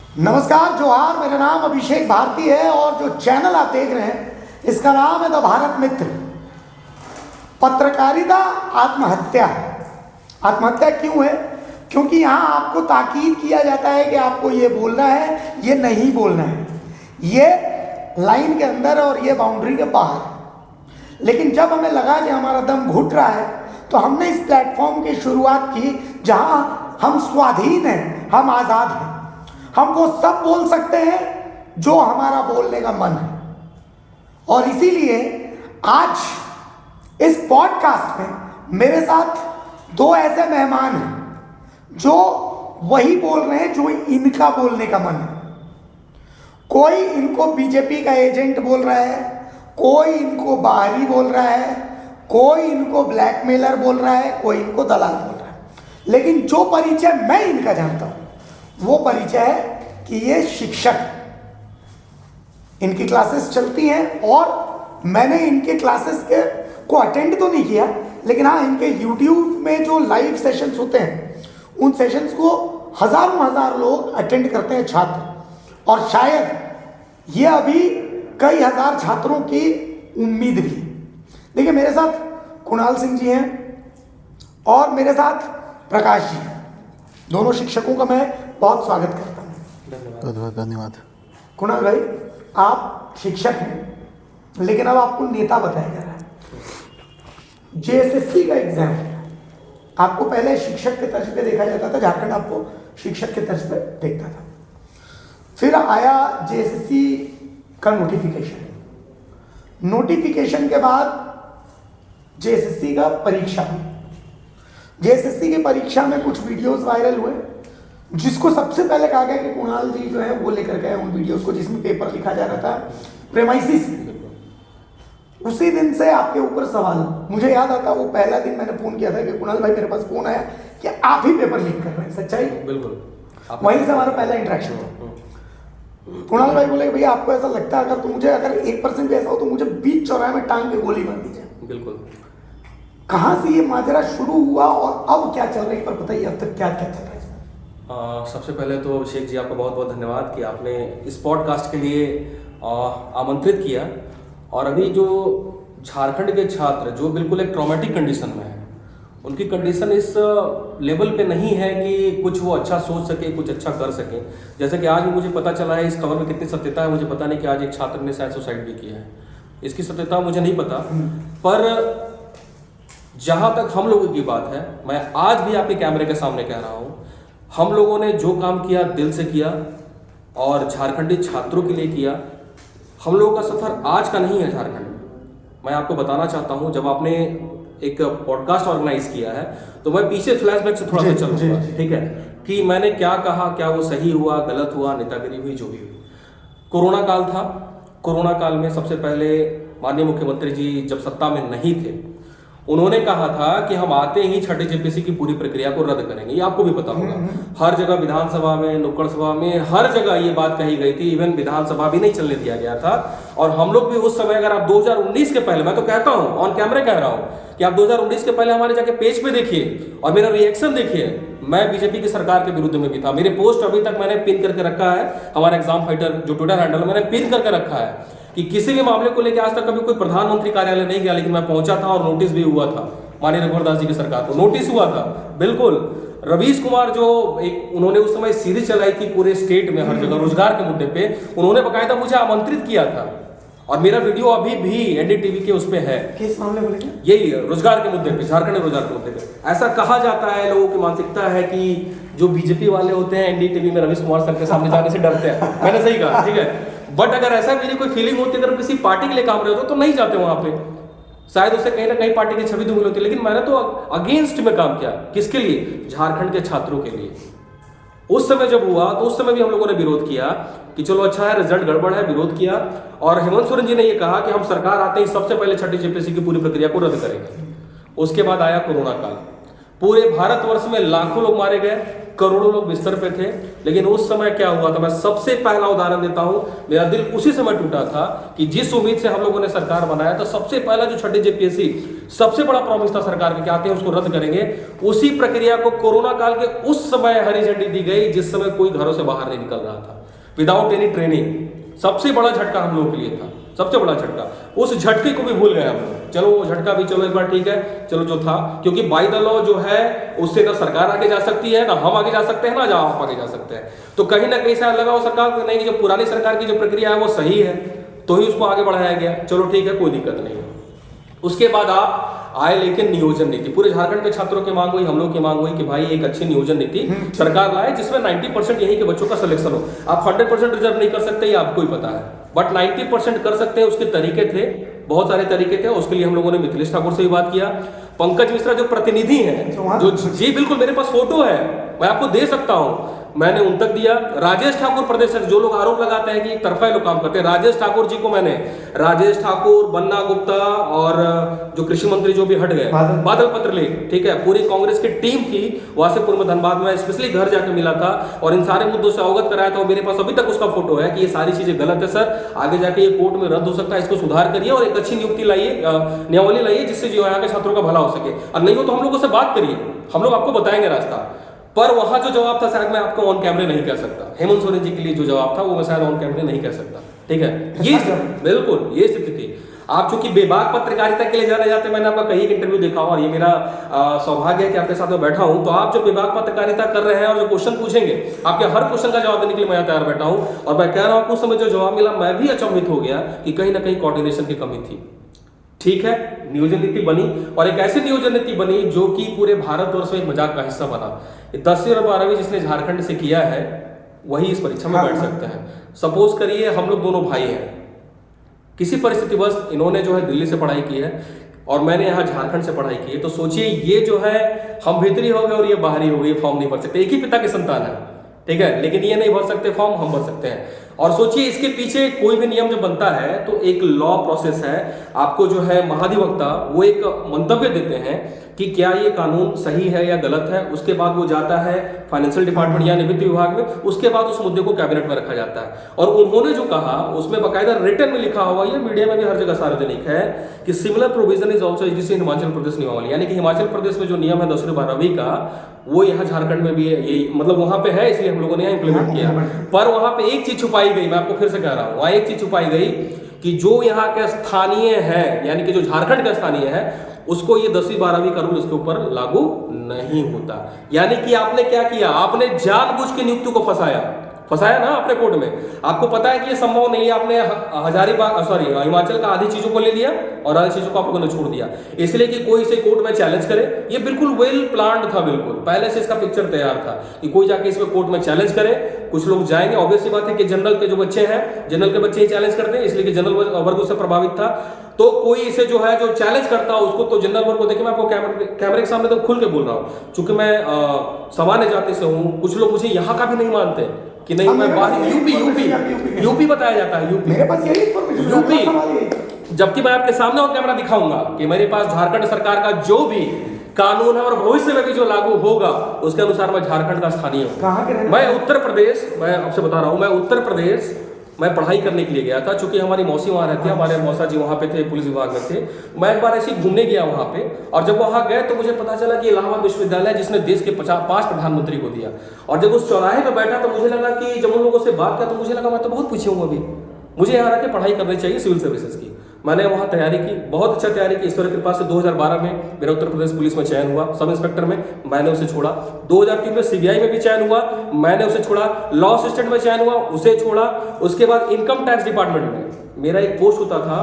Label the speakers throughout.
Speaker 1: नमस्कार, जोहार। मेरा नाम अभिषेक भारती है और जो चैनल आप देख रहे हैं इसका नाम है द भारत मित्र। पत्रकारिता आत्महत्या। आत्महत्या क्यों है? क्योंकि यहाँ आपको ताकीद किया जाता है कि आपको ये बोलना है, ये नहीं बोलना है, ये लाइन के अंदर और ये बाउंड्री के बाहर। लेकिन जब हमें लगा कि हमारा दम घुट रहा है तो हमने इस प्लेटफॉर्म की शुरुआत की जहाँ हम स्वाधीन हैं, हम आज़ाद हैं, हम वो सब बोल सकते हैं जो हमारा बोलने का मन है। और इसीलिए आज इस पॉडकास्ट में मेरे साथ दो ऐसे मेहमान हैं जो वही बोल रहे हैं जो इनका बोलने का मन है। कोई इनको बीजेपी का एजेंट बोल रहा है, कोई इनको बाहरी बोल रहा है, कोई इनको ब्लैकमेलर बोल रहा है, कोई इनको दलाल बोल रहा है। लेकिन जो परिचय मैं इनका जानता हूँ वो परिचय है कि ये शिक्षक हैं। इनकी क्लासेस चलती हैं और मैंने इनके क्लासेस को अटेंड तो नहीं किया, लेकिन हाँ, इनके यूट्यूब में जो लाइव सेशंस होते हैं उन सेशंस को हजार लोग अटेंड करते हैं, छात्र। और शायद ये अभी कई हजार छात्रों की उम्मीद भी। देखिए, मेरे साथ कुणाल सिंह जी हैं और मेरे साथ प्रकाश जी हैं। दोनों शिक्षकों का मैं बहुत स्वागत करता हूँ।
Speaker 2: धन्यवाद।
Speaker 1: कुणाल भाई, आप शिक्षक हैं लेकिन अब आपको नेता बताया जा रहा है। जेएसएससी का एग्जाम है, आपको पहले शिक्षक के तर्ज पे देखा जाता था, झारखंड आपको शिक्षक के तर्ज पे देखता था। फिर आया जेएसएससी का नोटिफिकेशन के बाद जेएसएससी का परीक्षा हुई। जेएसएससी की परीक्षा में कुछ वीडियोस वायरल हुए जिसको सबसे पहले कहा गया कि कुणाल जी जो है वो लेकर गए उन वीडियोस को जिसमें पेपर लिखा जा रहा था प्रेमाइसिस। उसी दिन से आपके ऊपर सवाल। मुझे याद आता वो पहला दिन मैंने फोन किया था कि कुणाल भाई, मेरे पास फोन आया कि आप ही पेपर लीक कर रहे हैं। सच्चाई?
Speaker 3: बिल्कुल।
Speaker 1: वहीं से हमारा पहला इंटरेक्शन था। कुणाल भाई बोले, भैया आपको ऐसा लगता है अगर 1% भी ऐसा हो तो मुझे बीच चौराहे में टांग के गोली मार दीजिए।
Speaker 3: बिल्कुल।
Speaker 1: कहाँ से ये माजरा शुरू हुआ और अब क्या चल रहा है, पर बताइए अब तक क्या क्या चल रहा है?
Speaker 3: सबसे पहले तो अभिषेक जी, आपका बहुत बहुत धन्यवाद कि आपने इस पॉडकास्ट के लिए आमंत्रित किया। और अभी जो झारखंड के छात्र जो बिल्कुल एक ट्रॉमेटिक कंडीशन में है, उनकी कंडीशन इस लेवल पे नहीं है कि कुछ वो अच्छा सोच सके, कुछ अच्छा कर सके। जैसे कि आज भी मुझे पता चला है, इस खबर में कितनी सत्यता है मुझे पता नहीं, कि आज एक छात्र ने शायद सुसाइड भी किया है। इसकी सत्यता मुझे नहीं पता, पर जहाँ तक हम लोगों की बात है, मैं आज भी आपके कैमरे के सामने कह रहा हूँ, हम लोगों ने जो काम किया दिल से किया और झारखंडी छात्रों के लिए किया। हम लोगों का सफ़र आज का नहीं है झारखंड में। मैं आपको बताना चाहता हूँ, जब आपने एक पॉडकास्ट ऑर्गेनाइज किया है तो मैं पीछे फ्लैशबैक से थोड़ा सा चलूँगा, ठीक है, कि मैंने क्या कहा, क्या वो सही हुआ, गलत हुआ, नेतागिरी हुई, जो भी हुई। कोरोना काल था। कोरोना काल में सबसे पहले माननीय मुख्यमंत्री जी जब सत्ता में नहीं थे, उन्होंने कहा था कि हम आते ही छठे जेपीसी की पूरी प्रक्रिया को रद्द करेंगे। ये आपको भी पता होगा, हर जगह विधानसभा में, नुक्कड़ सभा में, हर जगह ये बात कही गई थी। इवन विधानसभा भी नहीं चलने दिया गया था। और हम लोग भी उस समय, अगर आप 2019 के पहले, मैं तो कहता हूं, ऑन कैमरे कह रहा हूं कि आप 2019 के पहले हमारे जाके पेज पे देखिए और मेरा रिएक्शन देखिए। मैं बीजेपी की सरकार के विरुद्ध में भी था। मेरे पोस्ट अभी तक मैंने पिन करके रखा है, हमारा एग्जाम फाइटर जो ट्विटर हैंडल मैंने पिन करके रखा है, कि किसी भी मामले को लेकर आज तक कभी कोई प्रधानमंत्री कार्यालय नहीं गया, लेकिन मैं पहुंचा था और नोटिस भी हुआ था। माननीय रघुवर दास जी की सरकार को नोटिस हुआ था। बिल्कुल। रवीश कुमार जो एक उन्होंने उस समय सीरीज चलाई थी पूरे स्टेट में, हर जगह रोजगार के मुद्दे पे, उन्होंने बकायदा मुझे आमंत्रित किया था और मेरा वीडियो अभी भी एनडीटीवी के उस पे है।
Speaker 1: किस मामले बोले?
Speaker 3: यही रोजगार के मुद्दे पे, झारखंड में रोजगार के मुद्दे पे। ऐसा कहा जाता है, लोगों की मानसिकता है कि जो बीजेपी वाले होते हैं एनडीटीवी में रवीश कुमार सर के सामने जाने से डरते हैं। मैंने सही कहा, ठीक है। बट अगर ऐसा मेरी कोई फीलिंग होती है, अगर किसी पार्टी के लिए काम रहे हो तो नहीं जाते वहां पे, शायद उससे कहीं ना कहीं पार्टी की छवि तो मिली होती। लेकिन मैंने तो अगेंस्ट में काम किया। किसके लिए? झारखंड के छात्रों के लिए। उस समय जब हुआ तो उस समय भी हम लोगों ने विरोध किया कि चलो अच्छा है, रिजल्ट गड़बड़ है, विरोध किया। और हेमंत सोरेन जी ने यह कहा कि हम सरकार आते ही सबसे पहले छठी जेपीसी की पूरी प्रक्रिया को रद्द करेंगे। उसके बाद आया कोरोना काल। पूरे भारतवर्ष में लाखों लोग मारे गए, करोड़ों लोग बिस्तर पे थे। लेकिन उस समय क्या हुआ था, मैं सबसे पहला उदाहरण देता हूं, मेरा दिल उसी समय टूटा था कि जिस उम्मीद से हम लोगों ने सरकार बनाया था, सबसे पहला जो छठी जेपीएससी सबसे बड़ा प्रॉमिस था सरकार के, आते हैं उसको रद्द करेंगे, उसी प्रक्रिया को कोरोना काल के उस समय हरी झंडी दी गई जिस समय कोई घरों से बाहर नहीं निकल रहा था, विदाउट एनी ट्रेनिंग। सबसे बड़ा झटका हम लोगों के लिए था, सबसे बड़ा झटका। उस झटके को भी भूल गए हम लोग। चलो वो झटका भी चलो एक बार ठीक है, चलो जो था, क्योंकि बाय द लॉ जो है उससे ना सरकार आगे जा सकती है, ना हम आगे जा सकते हैं, ना आप आगे जा सकते हैं। तो कहीं ना कहीं शायद लगा हो सरकार को नहीं कि जो पुरानी सरकार की जो प्रक्रिया है वो सही है, तो ही उसको आगे बढ़ाया गया। चलो ठीक है, कोई दिक्कत नहीं है। उसके बाद आप आए लेकिन नियोजन नीति, पूरे झारखंड के छात्रों की मांग हुई, हम लोग की मांग हुई कि भाई एक अच्छी नियोजन नीति सरकार लाए जिसमें 90% यहीं के बच्चों का सिलेक्शन हो। आप 100% रिजर्व नहीं कर सकते, ये आपको ही पता है, बट 90% कर सकते हैं। उसके तरीके थे, बहुत सारे तरीके थे। उसके लिए हम लोगों ने मिथिलेश ठाकुर से भी बात किया। पंकज मिश्रा जो प्रतिनिधि हैं, जो जी बिल्कुल मेरे पास फोटो है, मैं आपको दे सकता हूं, मैंने उन तक दिया। राजेश ठाकुर प्रदेश, जो लोग आरोप लगाते हैं कि एक तरफा लोग काम करते हैं, राजेश ठाकुर जी को मैंने, राजेश ठाकुर, बन्ना गुप्ता और जो कृषि मंत्री जो भी हट गए, बादल पत्रलेख, ठीक है, पूरी कांग्रेस की टीम थी वासेपुर में, धनबाद में, स्पेशली घर जाकर मिला था और इन सारे मुद्दों से अवगत कराया था। और मेरे पास अभी तक उसका फोटो है कि ये सारी चीजें गलत है सर, आगे जाके ये कोर्ट में रद्द हो सकता है, इसको सुधार करिए और एक अच्छी नियुक्ति लाइए, नियमावली लाइए जिससे जो यहाँ के छात्रों का भला हो सके। और नहीं हो तो हम लोगों से बात करिए, हम लोग आपको बताएंगे रास्ता। पर वहां जो जवाब था शायद मैं आपको ऑन कैमरे नहीं कह सकता। हेमंत सोरेन जी के लिए जो जवाब था वो मैं शायद ऑन कैमरे नहीं कह सकता, ठीक है। ये बिल्कुल ये स्थिति थी। आप चूंकि बेबाक पत्रकारिता के लिए जाने जाते, मैंने आपका कई एक इंटरव्यू देखा और ये मेरा सौभाग्य है कि आपके साथ में बैठा हूं। तो आप जो बेबाक पत्रकारिता कर रहे हैं और जो क्वेश्चन पूछेंगे, आपके हर क्वेश्चन का जवाब देने के लिए मैं तैयार बैठा हूं। और मैं कह रहा हूं उस समय जो जवाब मिला मैं भी अचंभित हो गया कि कहीं ना कहीं कोऑर्डिनेशन की कमी थी। ठीक है, नियोजन नीति बनी और एक ऐसी नियोजन नीति बनी जो कि पूरे भारतवर्ष में एक मजाक का हिस्सा बना। 10वीं और 12वीं जिसने झारखंड से किया है वही इस परीक्षा में बैठ सकता है। सपोज करिए हम लोग दोनों भाई हैं, किसी परिस्थितिवश इन्होंने जो है दिल्ली से पढ़ाई की है और मैंने यहाँ झारखंड से पढ़ाई की है। तो सोचिए ये जो है हम भीतरी हो गए और ये बाहरी हो गए, फॉर्म नहीं भर सकते। एक ही पिता की संतान है, ठीक है, लेकिन ये नहीं भर सकते फॉर्म, हम भर सकते हैं। और सोचिए इसके पीछे कोई भी नियम जो बनता है तो एक लॉ प्रोसेस है। आपको जो है महाधिवक्ता वो एक मंतव्य देते हैं कि क्या ये कानून सही है या गलत है। उसके बाद वो जाता है फाइनेंशियल डिपार्टमेंट या वित्त विभाग में, उसके बाद उस मुद्दे को कैबिनेट में रखा जाता है। और उन्होंने जो कहा उसमें बाकायदा रिटर्न में लिखा हुआ, ये मीडिया में भी हर जगह सार्वजनिक है कि similar provision is also exist in Himachal Pradesh नियमावली, यानी कि हिमाचल प्रदेश में जो नियम है 10वीं 12वीं का वो यहाँ झारखंड में भी है। ये मतलब वहां पे है, इसलिए हम लोगों ने यहाँ इंप्लीमेंट किया। पर वहां पे एक चीज छुपाई गई, मैं आपको फिर से कह रहा हूं, वहां एक चीज छुपाई गई कि जो यहाँ के स्थानीय है, यानी कि जो झारखंड का स्थानीय है, उसको ये 10वीं 12वीं का रूल उसके ऊपर लागू नहीं होता। यानी कि आपने क्या किया, आपने जानबूझ के नियुक्ति को फंसाया ना अपने कोर्ट में। आपको पता है कि ये संभव नहीं है, आपने हिमाचल का आधी चीजों को ले लिया और आधी चीजों को आप लोगों ने छोड़ दिया, इसलिए कि कोई इसे कोर्ट में चैलेंज करे। ये बिल्कुल वेल प्लान्ड था, बिल्कुल पहले से इसका पिक्चर तैयार था कि कोई जाके इसमें कोर्ट में चैलेंज करे। कुछ लोग जाएंगे, ऑब्वियस सी बात है कि जनरल के जो बच्चे हैं, जनरल के बच्चे ही चैलेंज करते हैं, इसलिए कि जनरल वर्ग उससे प्रभावित था। तो कोई इसे जो है जो चैलेंज करता उसको तो जनरल वर्ग को देखिए, मैं आपको कैमरे के सामने तो खुल के बोल रहा हूँ, चूंकि मैं सामान्य जाति से हूँ। कुछ लोग मुझे यहाँ का भी नहीं मानते कि नहीं, मैं बाहर यूपी बताया जाता है, यूपी
Speaker 1: मेरे पास यही
Speaker 3: यूपी, जबकि मैं आपके सामने और कैमरा दिखाऊंगा कि मेरे पास झारखंड सरकार का जो भी कानून है और भविष्य में भी जो लागू होगा उसके अनुसार मैं झारखंड का स्थानीय हूँ। मैं उत्तर प्रदेश, मैं आपसे बता रहा हूँ, मैं उत्तर प्रदेश मैं पढ़ाई करने के लिए गया था, चूंकि हमारी मौसी वहाँ रहती है, हमारे मौसा जी वहाँ पे थे, पुलिस विभाग में थे। मैं एक बार ऐसे ही घूमने गया वहाँ पे, और जब वहाँ गए तो मुझे पता चला कि इलाहाबाद विश्वविद्यालय जिसने देश के 5 प्रधानमंत्री को दिया। और जब उस चौराहे पे बैठा तो मुझे लगा कि जब उन लोगों से बात किया तो मुझे लगा मैं तो बहुत पीछे हूँ, अभी मुझे यहाँ रह के पढ़ाई करनी चाहिए सिविल सर्विसेज की। मैंने वहाँ तैयारी की, बहुत अच्छा तैयारी की। ईश्वर की कृपा से 2012 में मेरा उत्तर प्रदेश पुलिस में चयन हुआ, सब इंस्पेक्टर में, मैंने उसे छोड़ा। 2003 में सीबीआई में भी चयन हुआ, मैंने उसे छोड़ा। लॉ असिस्टेंट में चयन हुआ, उसे छोड़ा। उसके बाद इनकम टैक्स डिपार्टमेंट में मेरा एक पोस्ट होता था,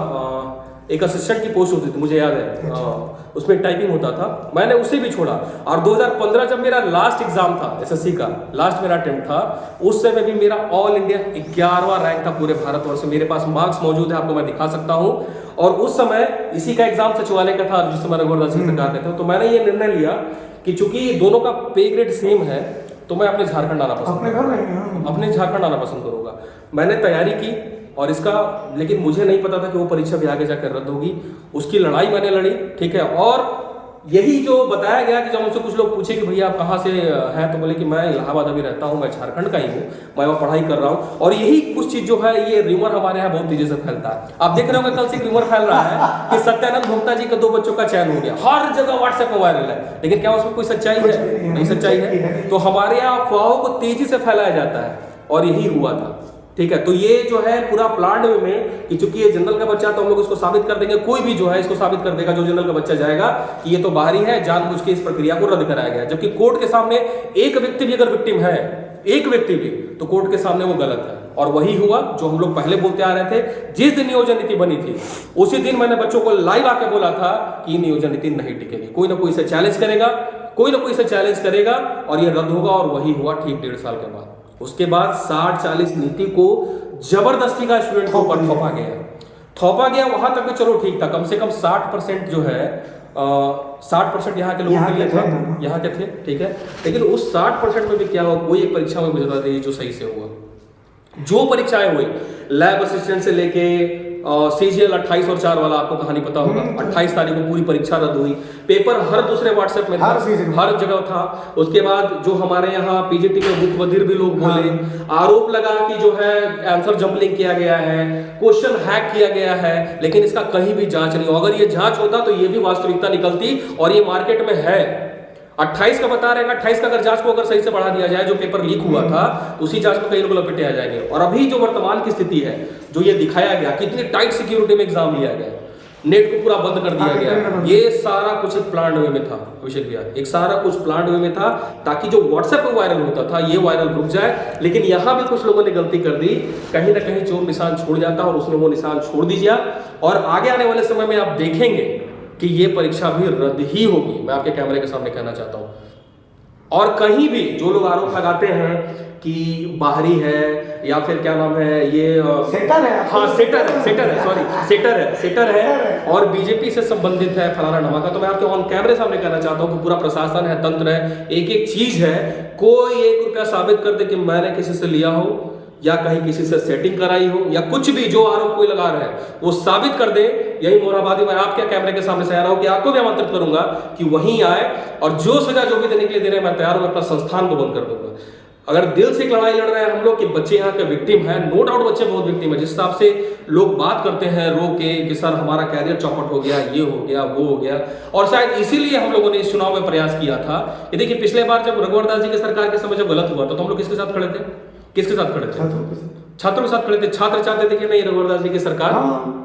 Speaker 3: एक असिस्टेंट की पोस्ट होती थी, मुझे याद है, उसमें टाइपिंग होता था, मैंने उसे भी छोड़ा। और 2015 जब मेरा लास्ट एग्जाम था एसएससी का, लास्ट मेरा अटेम्प्ट था, उस समय भी मेरा ऑल इंडिया 11वां रैंक था पूरे भारतवर्ष में। मेरे पास मार्क्स मौजूद है, आपको मैं दिखा सकता हूं। और उस समय इसी का एग्जाम सचिवालय का था जिस समय रघुवर दास सरकार ने था। तो मैंने ये निर्णय लिया कि चूंकि दोनों का पे ग्रेड सेम है तो मैं अपने झारखंड आना पसंद करूंगा। मैंने तैयारी की और इसका, लेकिन मुझे नहीं पता था कि वो परीक्षा भी आगे जाकर रद्द होगी। उसकी लड़ाई मैंने लड़ी, ठीक है। और यही जो बताया गया कि जब मुझसे कुछ लोग पूछे कि भैया आप कहाँ से हैं, तो बोले कि मैं इलाहाबाद अभी रहता हूँ, मैं झारखंड का ही हूँ, मैं वहाँ पढ़ाई कर रहा हूँ। और यही कुछ चीज़ जो है, ये र्यूमर हमारे यहाँ बहुत तेजी से फैलता है। आप देख रहे होंगे कल से एक र्यूमर फैल रहा है कि सत्यानंद भोक्ता जी के 2 बच्चों का चयन हो गया, हर जगह व्हाट्सएप में वायरल है। लेकिन क्या उसमें कोई सच्चाई है? नहीं सच्चाई है। तो हमारे यहाँ अफवाहों को तेजी से फैलाया जाता है, और यही हुआ था। ठीक है, तो ये जो है पूरा प्लान वे में कि चूंकि ये जनरल का बच्चा, तो हम लोग इसको साबित कर देंगे, कोई भी जो है इसको साबित कर देगा जो जनरल का बच्चा जाएगा कि ये तो बाहरी है, जानबूझ के इस प्रक्रिया को रद्द कराया गया। जबकि कोर्ट के सामने एक व्यक्ति भी अगर विक्टिम है, एक व्यक्ति भी, तो कोर्ट के सामने वो गलत है। और वही हुआ जो हम लोग पहले बोलते आ रहे थे। जिस दिन नियोजन नीति बनी थी उसी दिन मैंने बच्चों को लाइव आके बोला था कि ये नियोजन नीति नहीं टिकेगी, कोई ना कोई इसे चैलेंज करेगा, कोई ना कोई इसे चैलेंज करेगा और ये रद्द होगा। और वही हुआ ठीक 1.5 साल के बाद। उसके बाद 60-40 नीति को जबरदस्ती का स्टूडेंट के ऊपर थोपा गया। वहां तक भी चलो ठीक था, कम से कम 60% जो है 60% यहाँ के लोगों के लिए था, यहाँ के थे, ठीक है। लेकिन उस 60% में भी क्या हुआ, कोई एक परीक्षा में गुजरा रही जो सही से हुआ। जो परीक्षाएं हुई, लैब असिस्टेंट से लेके CGL 28 और 4 वाला आपको कहानी पता होगा, 28 तारीख को पूरी परीक्षा रद्द हुई। पेपर हर दूसरे व्हाट्सएप में था, हर जगह था। उसके बाद जो हमारे यहाँ PGT में बुक बधिर भी लोग बोले, आरोप लगा कि जो है आंसर जंपलिंग किया गया है, क्वेश्चन हैक किया गया है, लेकिन इसका कहीं भी जांच नहीं हो। अगर ये जांच होता तो ये भी वास्तविकता निकलती, और ये मार्केट में है। 28 का बता रहेगा, 28 का अगर जांच को अगर सही से बढ़ा दिया जाए, जो पेपर लीक हुआ था उसी जांच में कई लोग लपेटे आ जाएंगे। और अभी जो वर्तमान की स्थिति है, जो ये दिखाया गया कितनी टाइट सिक्योरिटी में एग्जाम लिया गया, नेट को पूरा बंद कर दिया गया, ये सारा कुछ एक प्लान वे में था। अभिषेक भैया, एक सारा कुछ प्लान वे में था ताकि जो व्हाट्सएप पे वायरल होता था ये वायरल रुक जाए। लेकिन यहाँ भी कुछ लोगों ने गलती कर दी, कहीं ना कहीं चोर निशान छोड़ जाता, और उसने वो निशान छोड़ दिया। और आगे आने वाले समय में आप देखेंगे कि ये परीक्षा भी रद्द ही होगी, मैं आपके कैमरे के सामने कहना चाहता हूं। और कहीं भी जो लोग आरोप लगाते हैं कि बाहरी है या फिर क्या नाम है, ये
Speaker 1: सेटर है,
Speaker 3: हाँ सेटर है और बीजेपी से संबंधित है फलाना ढमाका, तो मैं आपके ऑन कैमरे सामने कहना चाहता हूं कि पूरा प्रशासन है, तंत्र है, एक एक चीज है। कोई 1 रुपया साबित कर दे कि मैंने किसी से लिया हो या कहीं किसी से सेटिंग कराई हो या कुछ भी, जो आरोप कोई लगा रहा है वो साबित कर दे। यही मोराबादी मैं आपके कैमरे के सामने से आ रहा हूं कि आपको भी आमंत्रित करूंगा कि वहीं आए, और जो सजा जो भी देने के लिए दे रहे हैं मैं तैयार हूं, अपना संस्थान को बंद कर दूंगा। अगर दिल से एक लड़ाई लड़ रहे हैं हम लोग कि बच्चे यहाँ के विक्टिम हैं, नो डाउट बच्चे बहुत विक्टिम है। जिस हिसाब से लोग बात करते हैं रो के कि सर हमारा कैरियर चौपट हो गया, ये हो गया, वो हो गया, और शायद इसीलिए हम लोगों ने इस चुनाव में प्रयास किया था। ये देखिए पिछले बार जब रघुवर दास जी की सरकार के समय जब गलत हुआ तो हम लोग किसके साथ खड़े थे? किसके साथ खड़े थे? छात्रों के साथ खड़े थे। छात्र चाहते थे कि नहीं रघुवर दास जी की सरकार,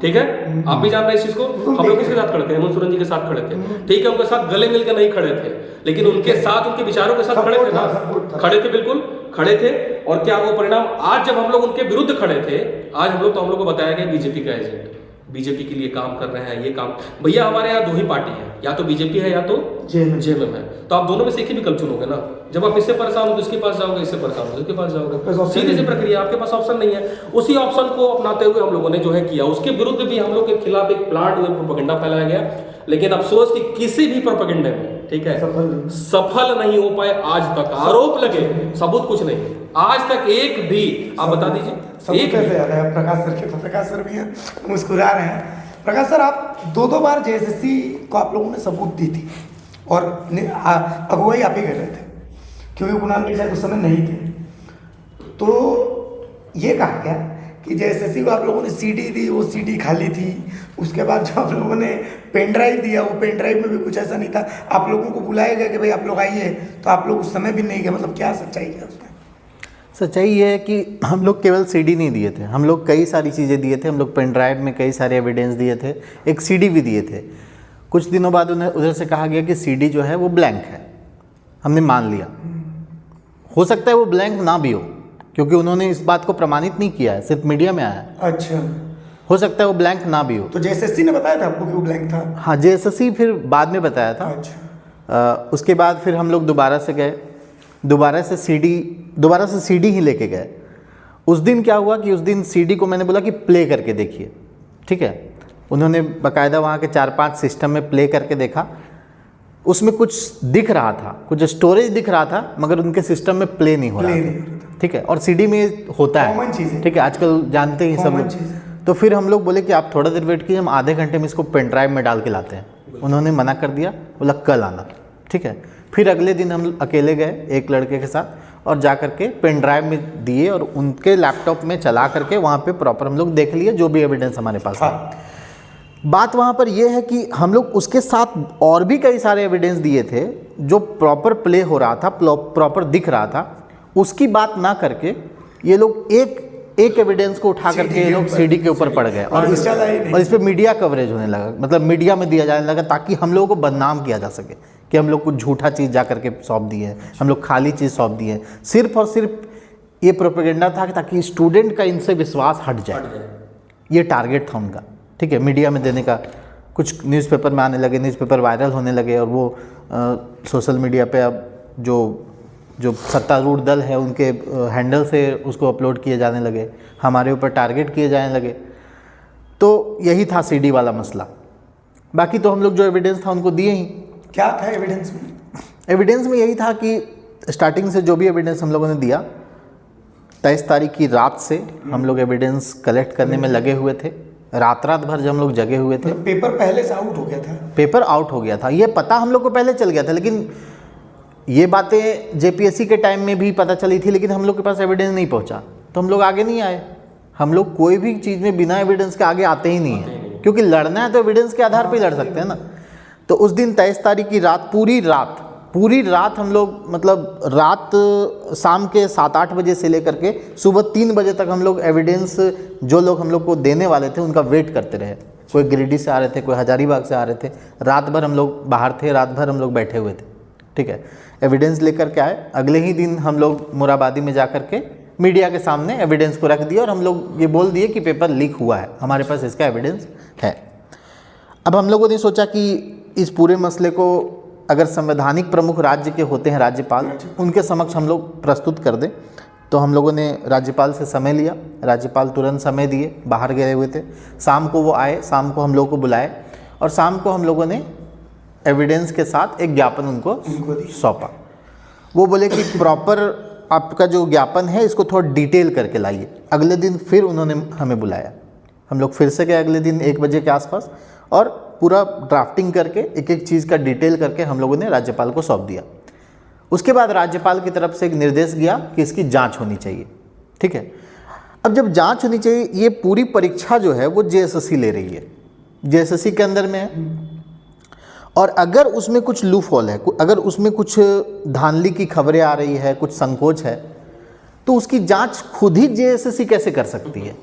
Speaker 3: ठीक है, आप भी जान रहे हैं इस चीज को। हम लोग किसके साथ खड़े थे? हेमंत सोरेन जी के साथ खड़े थे, ठीक है, उनके साथ गले मिलकर नहीं खड़े थे, लेकिन उनके साथ उनके विचारों के साथ खड़े थे ना, खड़े थे, बिल्कुल खड़े थे। और क्या वो परिणाम आज जब हम लोग उनके विरुद्ध खड़े थे, आज हम लोग तो हम लोग को बताया गया बीजेपी का एजेंट, बीजेपी के लिए काम कर रहे हैं, ये काम। भैया हमारे यहाँ 2 ही पार्टी है, या तो बीजेपी है या तो जेएमएम है, तो आप दोनों में से एक ही विकल्प चुनोगे ना। जब आप इससे परेशान हो तो इसके पास जाओगे, इससे परेशान हो तो इसके पास जाओगे, सीधी सी प्रक्रिया, आपके पास ऑप्शन नहीं है। उसी ऑप्शन को अपनाते हुए हम लोगों ने जो है किया, उसके विरुद्ध भी हम लोग के खिलाफ एक प्लांट हुए प्रोपेगेंडा फैलाया गया। लेकिन अफसोस कि किसी भी प्रोपेगेंडे में, ठीक है, सफल नहीं हो पाए आज तक। आरोप लगे, सबूत कुछ नहीं, आज तक एक भी, आप बता दीजिए एक
Speaker 1: कैसे आ रहा है? प्रकाश सर के, तो प्रकाश सर भी हैं, मुस्कुरा रहे हैं। प्रकाश सर, आप 2 बार JSSC को आप लोगों ने सबूत दी थी और अगुवाई आप ही कर रहे थे, क्योंकि कुणाल मिर्जा उस समय नहीं थे। तो ये कहा गया कि JSSC को आप लोगों ने CD दी, वो CD खाली थी। उसके बाद जो आप लोगों ने पेन ड्राइव दिया, वो पेन ड्राइव में भी कुछ ऐसा नहीं था। आप लोगों को बुलाया गया कि भाई आप लोग आइए, तो आप लोग उस समय भी नहीं गए। मतलब क्या सच्चाई है उसमें?
Speaker 2: सच्चाई ये है कि हम लोग केवल CD नहीं दिए थे, हम लोग कई सारी चीज़ें दिए थे। हम लोग पेन ड्राइव में कई सारे एविडेंस दिए थे, एक CD भी दिए थे। कुछ दिनों बाद उन्हें उधर से कहा गया कि CD जो है वो ब्लैंक है। हमने मान लिया, हो सकता है वो ब्लैंक ना भी हो, क्योंकि उन्होंने इस बात को प्रमाणित नहीं किया है, सिर्फ मीडिया में आया है।
Speaker 1: अच्छा,
Speaker 2: हो सकता है वो ब्लैंक ना भी हो।
Speaker 1: तो JSSC ने बताया था आपको कि वो ब्लैंक था?
Speaker 2: हाँ, JSSC फिर बाद में बताया था।
Speaker 1: अच्छा।
Speaker 2: उसके बाद फिर हम लोग दोबारा से गए, दोबारा से CD ही लेके गए। उस दिन क्या हुआ कि उस दिन CD को मैंने बोला कि प्ले करके देखिए, ठीक है। उन्होंने बाकायदा वहाँ के 4-5 सिस्टम में प्ले करके देखा, उसमें कुछ दिख रहा था, कुछ स्टोरेज दिख रहा था, मगर उनके सिस्टम में प्ले नहीं हो रहा था, ठीक है। और CD में होता है, ठीक है, आजकल जानते ही सब लोग। तो फिर हम लोग बोले कि आप थोड़ा देर वेट कीजिए, हम आधे घंटे में इसको पेन ड्राइव में डाल के लाते हैं। उन्होंने मना कर दिया, बोला कल आना, ठीक है। फिर अगले दिन हम अकेले गए एक लड़के के साथ और जा करके पेन ड्राइव में दिए और उनके लैपटॉप में चला करके वहाँ पे प्रॉपर हम लोग देख लिए जो भी एविडेंस हमारे पास है। बात वहाँ पर यह है कि हम लोग उसके साथ और भी कई सारे एविडेंस दिए थे जो प्रॉपर प्ले हो रहा था, प्रॉपर दिख रहा था। उसकी बात ना करके ये लोग एक एविडेंस को उठा करके ये लोग सीडी के ऊपर पड़ गए और इस पे मीडिया कवरेज होने लगा, मतलब मीडिया में दिया जाने लगा ताकि हम लोगों को बदनाम किया जा सके कि हम लोग कुछ झूठा चीज़ जा करके सौंप दिए हैं, हम लोग खाली चीज़ सौंप दिए हैं। सिर्फ और सिर्फ ये प्रोपेगेंडा था कि ताकि स्टूडेंट का इनसे विश्वास हट जाए, ये टारगेट था उनका, ठीक है। मीडिया में देने का, कुछ न्यूज़पेपर में आने लगे, न्यूज़पेपर वायरल होने लगे और वो सोशल मीडिया पे अब जो सत्तारूढ़ दल है उनके हैंडल से उसको अपलोड किए जाने लगे, हमारे ऊपर टारगेट किए जाने लगे। तो यही था सीडी वाला मसला। बाकी तो हम लोग जो एविडेंस था उनको दिए ही।
Speaker 1: क्या था एविडेंस में?
Speaker 2: एविडेंस में यही था कि स्टार्टिंग से जो भी एविडेंस हम लोगों ने दिया, 23 तारीख की रात से हम लोग एविडेंस कलेक्ट करने में लगे हुए थे। रात भर जब हम लोग जगे हुए थे।
Speaker 1: पेपर पहले से आउट हो गया था?
Speaker 2: पेपर आउट हो गया था, ये पता हम लोग को पहले चल गया था, लेकिन ये बातें जेपीएससी के टाइम में भी पता चली थी, लेकिन हम लोग के पास एविडेंस नहीं पहुंचा तो हम लोग आगे नहीं आए। हम लोग कोई भी चीज़ में बिना एविडेंस के आगे आते ही नहीं है, क्योंकि लड़ना है तो एविडेंस के आधार पर ही लड़ सकते हैं ना। तो उस दिन 23 तारीख की रात, पूरी रात हम लोग, मतलब रात शाम के 7-8 बजे से लेकर के सुबह 3 बजे तक हम लोग एविडेंस जो लोग हम लोग को देने वाले थे उनका वेट करते रहे। कोई गिरिडीह से आ रहे थे, कोई हजारीबाग से आ रहे थे। रात भर हम लोग बाहर थे, रात भर हम लोग बैठे हुए थे, ठीक है। एविडेंस लेकर के आए। अगले ही दिन हम लोग मोराबादी में जा कर के मीडिया के सामने एविडेंस को रख दिया और हम लोग ये बोल दिए कि पेपर लीक हुआ है, हमारे पास इसका एविडेंस है। अब हम लोगों ने सोचा कि इस पूरे मसले को अगर संवैधानिक प्रमुख राज्य के होते हैं राज्यपाल, उनके समक्ष हम लोग प्रस्तुत कर दें। तो हम लोगों ने राज्यपाल से समय लिया, राज्यपाल तुरंत समय दिए, बाहर गए हुए थे। शाम को वो आए, शाम को हम लोग को बुलाए और शाम को हम लोगों ने एविडेंस के साथ एक ज्ञापन उनको सौंपा। वो बोले कि प्रॉपर आपका जो ज्ञापन है इसको थोड़ा डिटेल करके लाइए। अगले दिन फिर उन्होंने हमें बुलाया, हम लोग फिर से गए अगले दिन 1 बजे के आसपास और पूरा ड्राफ्टिंग करके एक एक चीज़ का डिटेल करके हम लोगों ने राज्यपाल को सौंप दिया। उसके बाद राज्यपाल की तरफ से एक निर्देश गया कि इसकी जांच होनी चाहिए, ठीक है। अब जब जांच होनी चाहिए, ये पूरी परीक्षा जो है वो जेएसएससी ले रही है, जेएसएससी के अंदर में है और अगर उसमें कुछ लूप होल है, अगर उसमें कुछ धांधली की खबरें आ रही है, कुछ संकोच है, तो उसकी जांच खुद ही जेएसएससी कैसे कर सकती है?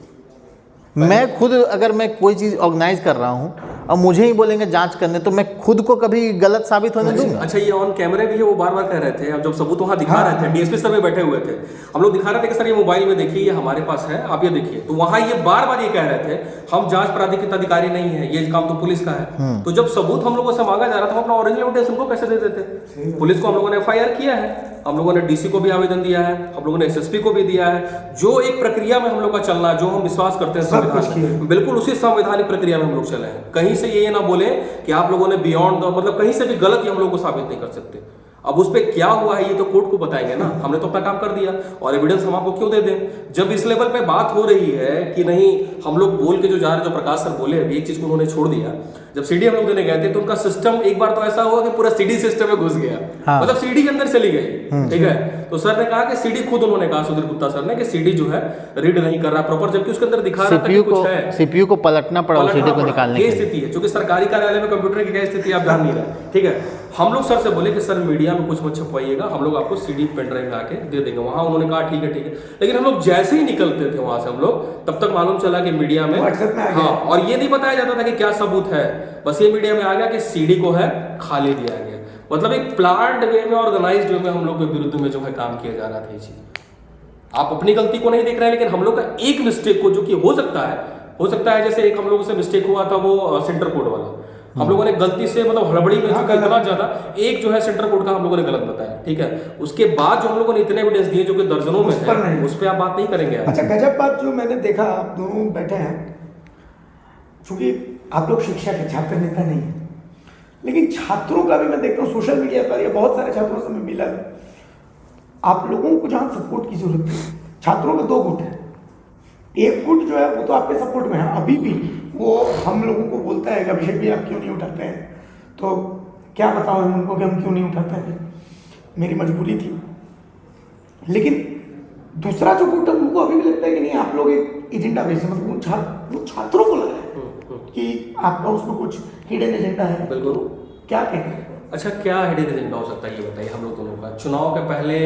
Speaker 2: मैं खुद अगर मैं कोई चीज़ ऑर्गेनाइज कर रहा हूँ और मुझे ही बोलेंगे जांच करने, तो मैं खुद को कभी गलत साबित होने दूंगा?
Speaker 3: अच्छा, ये ऑन कैमरे भी है, वो बार बार कह रहे थे, अब जब सबूत वहाँ दिखा रहे थे, डीएसपी सर में बैठे हुए थे, हम लोग दिखा रहे थे कि सर ये मोबाइल में देखिए, ये हमारे पास है, आप ये देखिए। तो वहाँ ये बार बार ये कह रहे थे हम जांच प्राधिकृत अधिकारी नहीं है, ये काम तो पुलिस का है। तो जब सबूत हम लोगों से मांगा जा रहा था, हम अपना ओरिजिनल एविडेंस उनको कैसे दे देते? पुलिस को हम लोगों ने एफआईआर किया है, हम लोगों ने डीसी को भी आवेदन दिया है, हम लोगों ने एसएसपी को भी दिया है। जो एक प्रक्रिया में हम लोग का चलना, जो हम विश्वास करते हैं संविधान, बिल्कुल उसी संवैधानिक प्रक्रिया में हम लोग चले हैं। कहीं से ये ना बोले कि आप लोगों ने बियॉन्ड, मतलब कहीं से भी गलत हम लोग को साबित नहीं कर सकते। अब उस पर क्या हुआ है ये तो कोर्ट को बताएंगे ना, हमने तो अपना काम कर दिया और एविडेंस हम आपको क्यों दे दें? जब इस लेवल पे बात हो रही है कि नहीं, हम लोग बोल के जो जा रहे, जो प्रकाश सर बोले अभी, एक चीज को उन्होंने छोड़ दिया। जब सीडी हम लोग देने गए थे तो उनका सिस्टम एक बार तो ऐसा हुआ कि पूरा सीडी सिस्टम में घुस गया,
Speaker 2: हाँ।
Speaker 3: मतलब सीडी के अंदर चली गई, ठीक है। तो सर ने कहा कि सीडी, खुद उन्होंने कहा सुधीर गुप्ता सर ने, कि सीडी जो है रीड नहीं कर रहा प्रॉपर, जबकि उसके अंदर दिखा रहा था कि कुछ है।
Speaker 2: सीपीयू को पलटना पड़ा सीडी को निकालने
Speaker 3: की स्थिति है, क्योंकि सरकारी कार्यालय में कंप्यूटर की क्या स्थिति आप जान नहीं रहे, ठीक है। हम लोग सर से बोले कि सर मीडिया में कुछ मत छपवाइएगा, हम लोग आपको सीडी पेन ड्राइव में आके दे देंगे। वहाँ उन्होंने कहा ठीक है ठीक है, लेकिन हम लोग जैसे ही निकलते थे वहां से, हम लोग तब तक मालूम चला कि मीडिया में, हाँ, और ये नहीं बताया जाता था कि क्या सबूत है, बस ये मीडिया में आ गया कि सीडी को है खाली दिया गया। मतलब एक प्लान्ड वे में, ऑर्गेनाइज्ड वे में हम लोग के विरुद्ध में जो है काम किया जा रहा था। ये चीज आप अपनी गलती को नहीं देख रहे हैं, लेकिन हम लोग का एक मिस्टेक को, जो कि हो सकता है जैसे एक हम लोगों से मिस्टेक हुआ था वो सेंटर कोड वाला, हम लोगों ने गलती से, मतलब हड़बड़ी में इतना ज्यादा एक जो है सेंटर कोड का हम लोगों ने गलत बताया, ठीक है। उसके बाद जो हम लोगों ने इतने एविडेंस दिए जो कि दर्जनों में है, उस पर आप बात नहीं करेंगे।
Speaker 1: अच्छा, गजब बात जो मैंने देखा, आप दोनों बैठे हैं, क्योंकि आप लोग शिक्षा के छात्र नेता नहीं है, लेकिन छात्रों का भी मैं देखता हूँ सोशल मीडिया पर, या बहुत सारे छात्रों से मैं मिला है, आप लोगों को जहाँ सपोर्ट की जरूरत है, छात्रों का 2 गुट है। एक गुट जो है वो तो आपके सपोर्ट में है, अभी भी वो हम लोगों को बोलता है कि अभिषेक भी आप क्यों नहीं उठाते हैं, तो क्या बताऊँ हम उनको कि हम क्यों नहीं उठाते हैं, मेरी मजबूरी थी। लेकिन दूसरा जो गुट है उनको अभी भी लगता है कि नहीं आप लोग एक एजेंडा भेजते हैं, मतलब वो छात्रों को लग रहा है कि आपका उसमें कुछ हिडन एजेंडा है।
Speaker 3: बिल्कुल।
Speaker 1: तो क्या कहते हैं?
Speaker 3: अच्छा, क्या हिडन एजेंडा हो सकता है ये बताइए हम लोग दोनों का? चुनाव के पहले